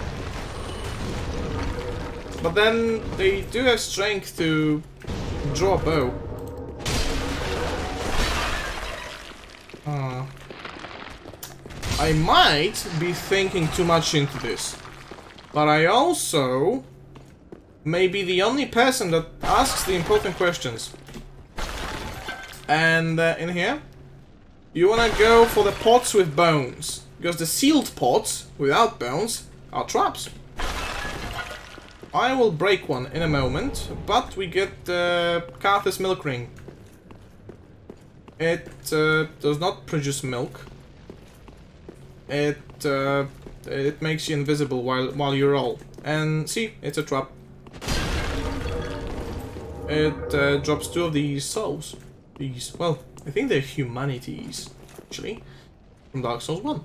But then they do have strength to draw a bow. I might be thinking too much into this, but I also may be the only person that asks the important questions. And in here, you wanna go for the pots with bones, because the sealed pots without bones are traps. I will break one in a moment, but we get the Carthus milk ring. It does not produce milk. It makes you invisible while you roll. And see, it's a trap. It drops 2 of these souls. These, well, I think they're humanities, actually, from Dark Souls 1.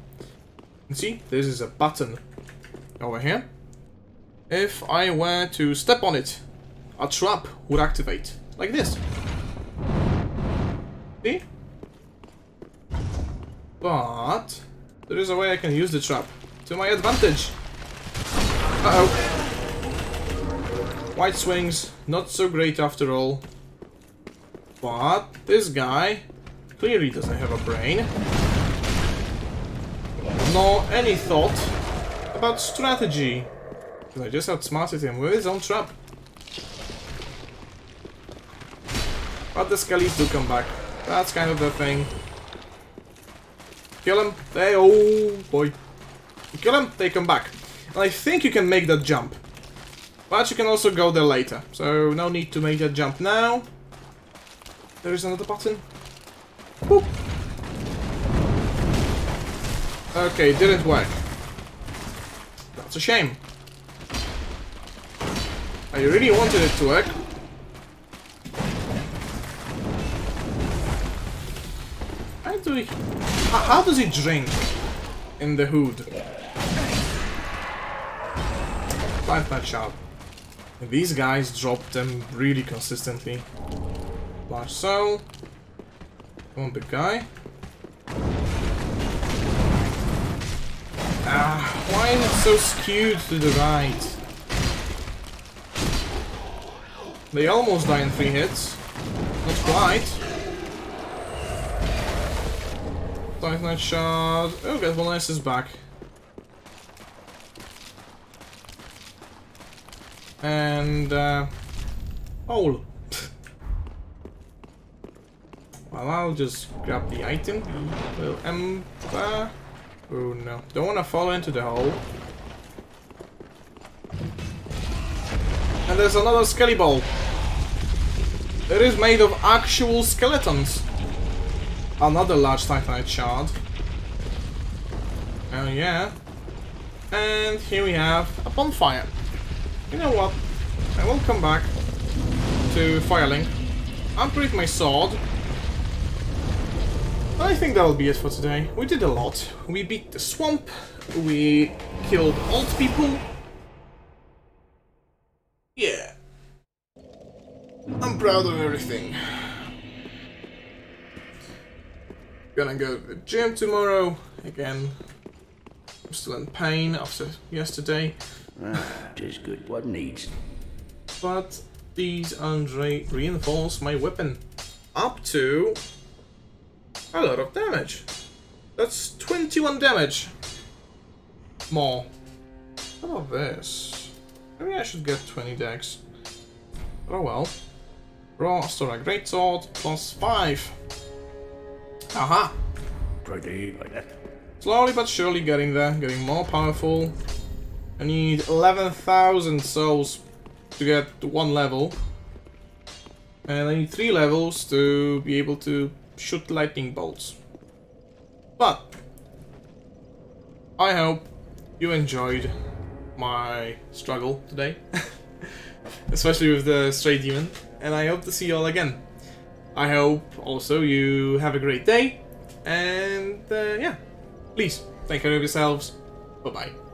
And see, this is a button over here. If I were to step on it, a trap would activate, like this. See? But there is a way I can use the trap to my advantage. Uh-oh. White swings, not so great after all. But this guy clearly doesn't have a brain, nor any thought about strategy. I just outsmarted him with his own trap. But the skellies do come back. That's kind of the thing. Kill him. They, oh boy. You kill him, they come back. And I think you can make that jump. But you can also go there later. So no need to make that jump now. There is another button. Boop. Okay, didn't work. That's a shame. I really wanted it to work. How does he drink in the hood? Light that shot. These guys drop them really consistently. Large soul. Come on, big guy. Why is it so skewed to the right? They almost die in 3 hits. Not quite. Titanite shard. Oh, that one is back. And hole. Well, I'll just grab the item. Little ember. Oh no! Don't want to fall into the hole. And there's another skelly ball. It is made of actual skeletons. Another large titanite shard. Oh yeah. And here we have a bonfire. You know what? I will come back to Firelink, upgrade my sword. I think that'll be it for today. We did a lot. We beat the swamp. We killed old people. Yeah. I'm proud of everything. Gonna go to the gym tomorrow. Again, I'm still in pain after yesterday. Tis good what needs. But these reinforce my weapon up to a lot of damage. That's 21 damage. More. How about this? Maybe I should get 20 dex. Oh well. Raw Astora Greatsword plus 5. Aha! Pretty like that. Slowly but surely getting there, getting more powerful. I need 11,000 souls to get to 1 level. And I need 3 levels to be able to shoot lightning bolts. But I hope you enjoyed my struggle today. Especially with the stray demon. And I hope to see you all again. I hope also you have a great day. And yeah, please take care of yourselves. Bye bye.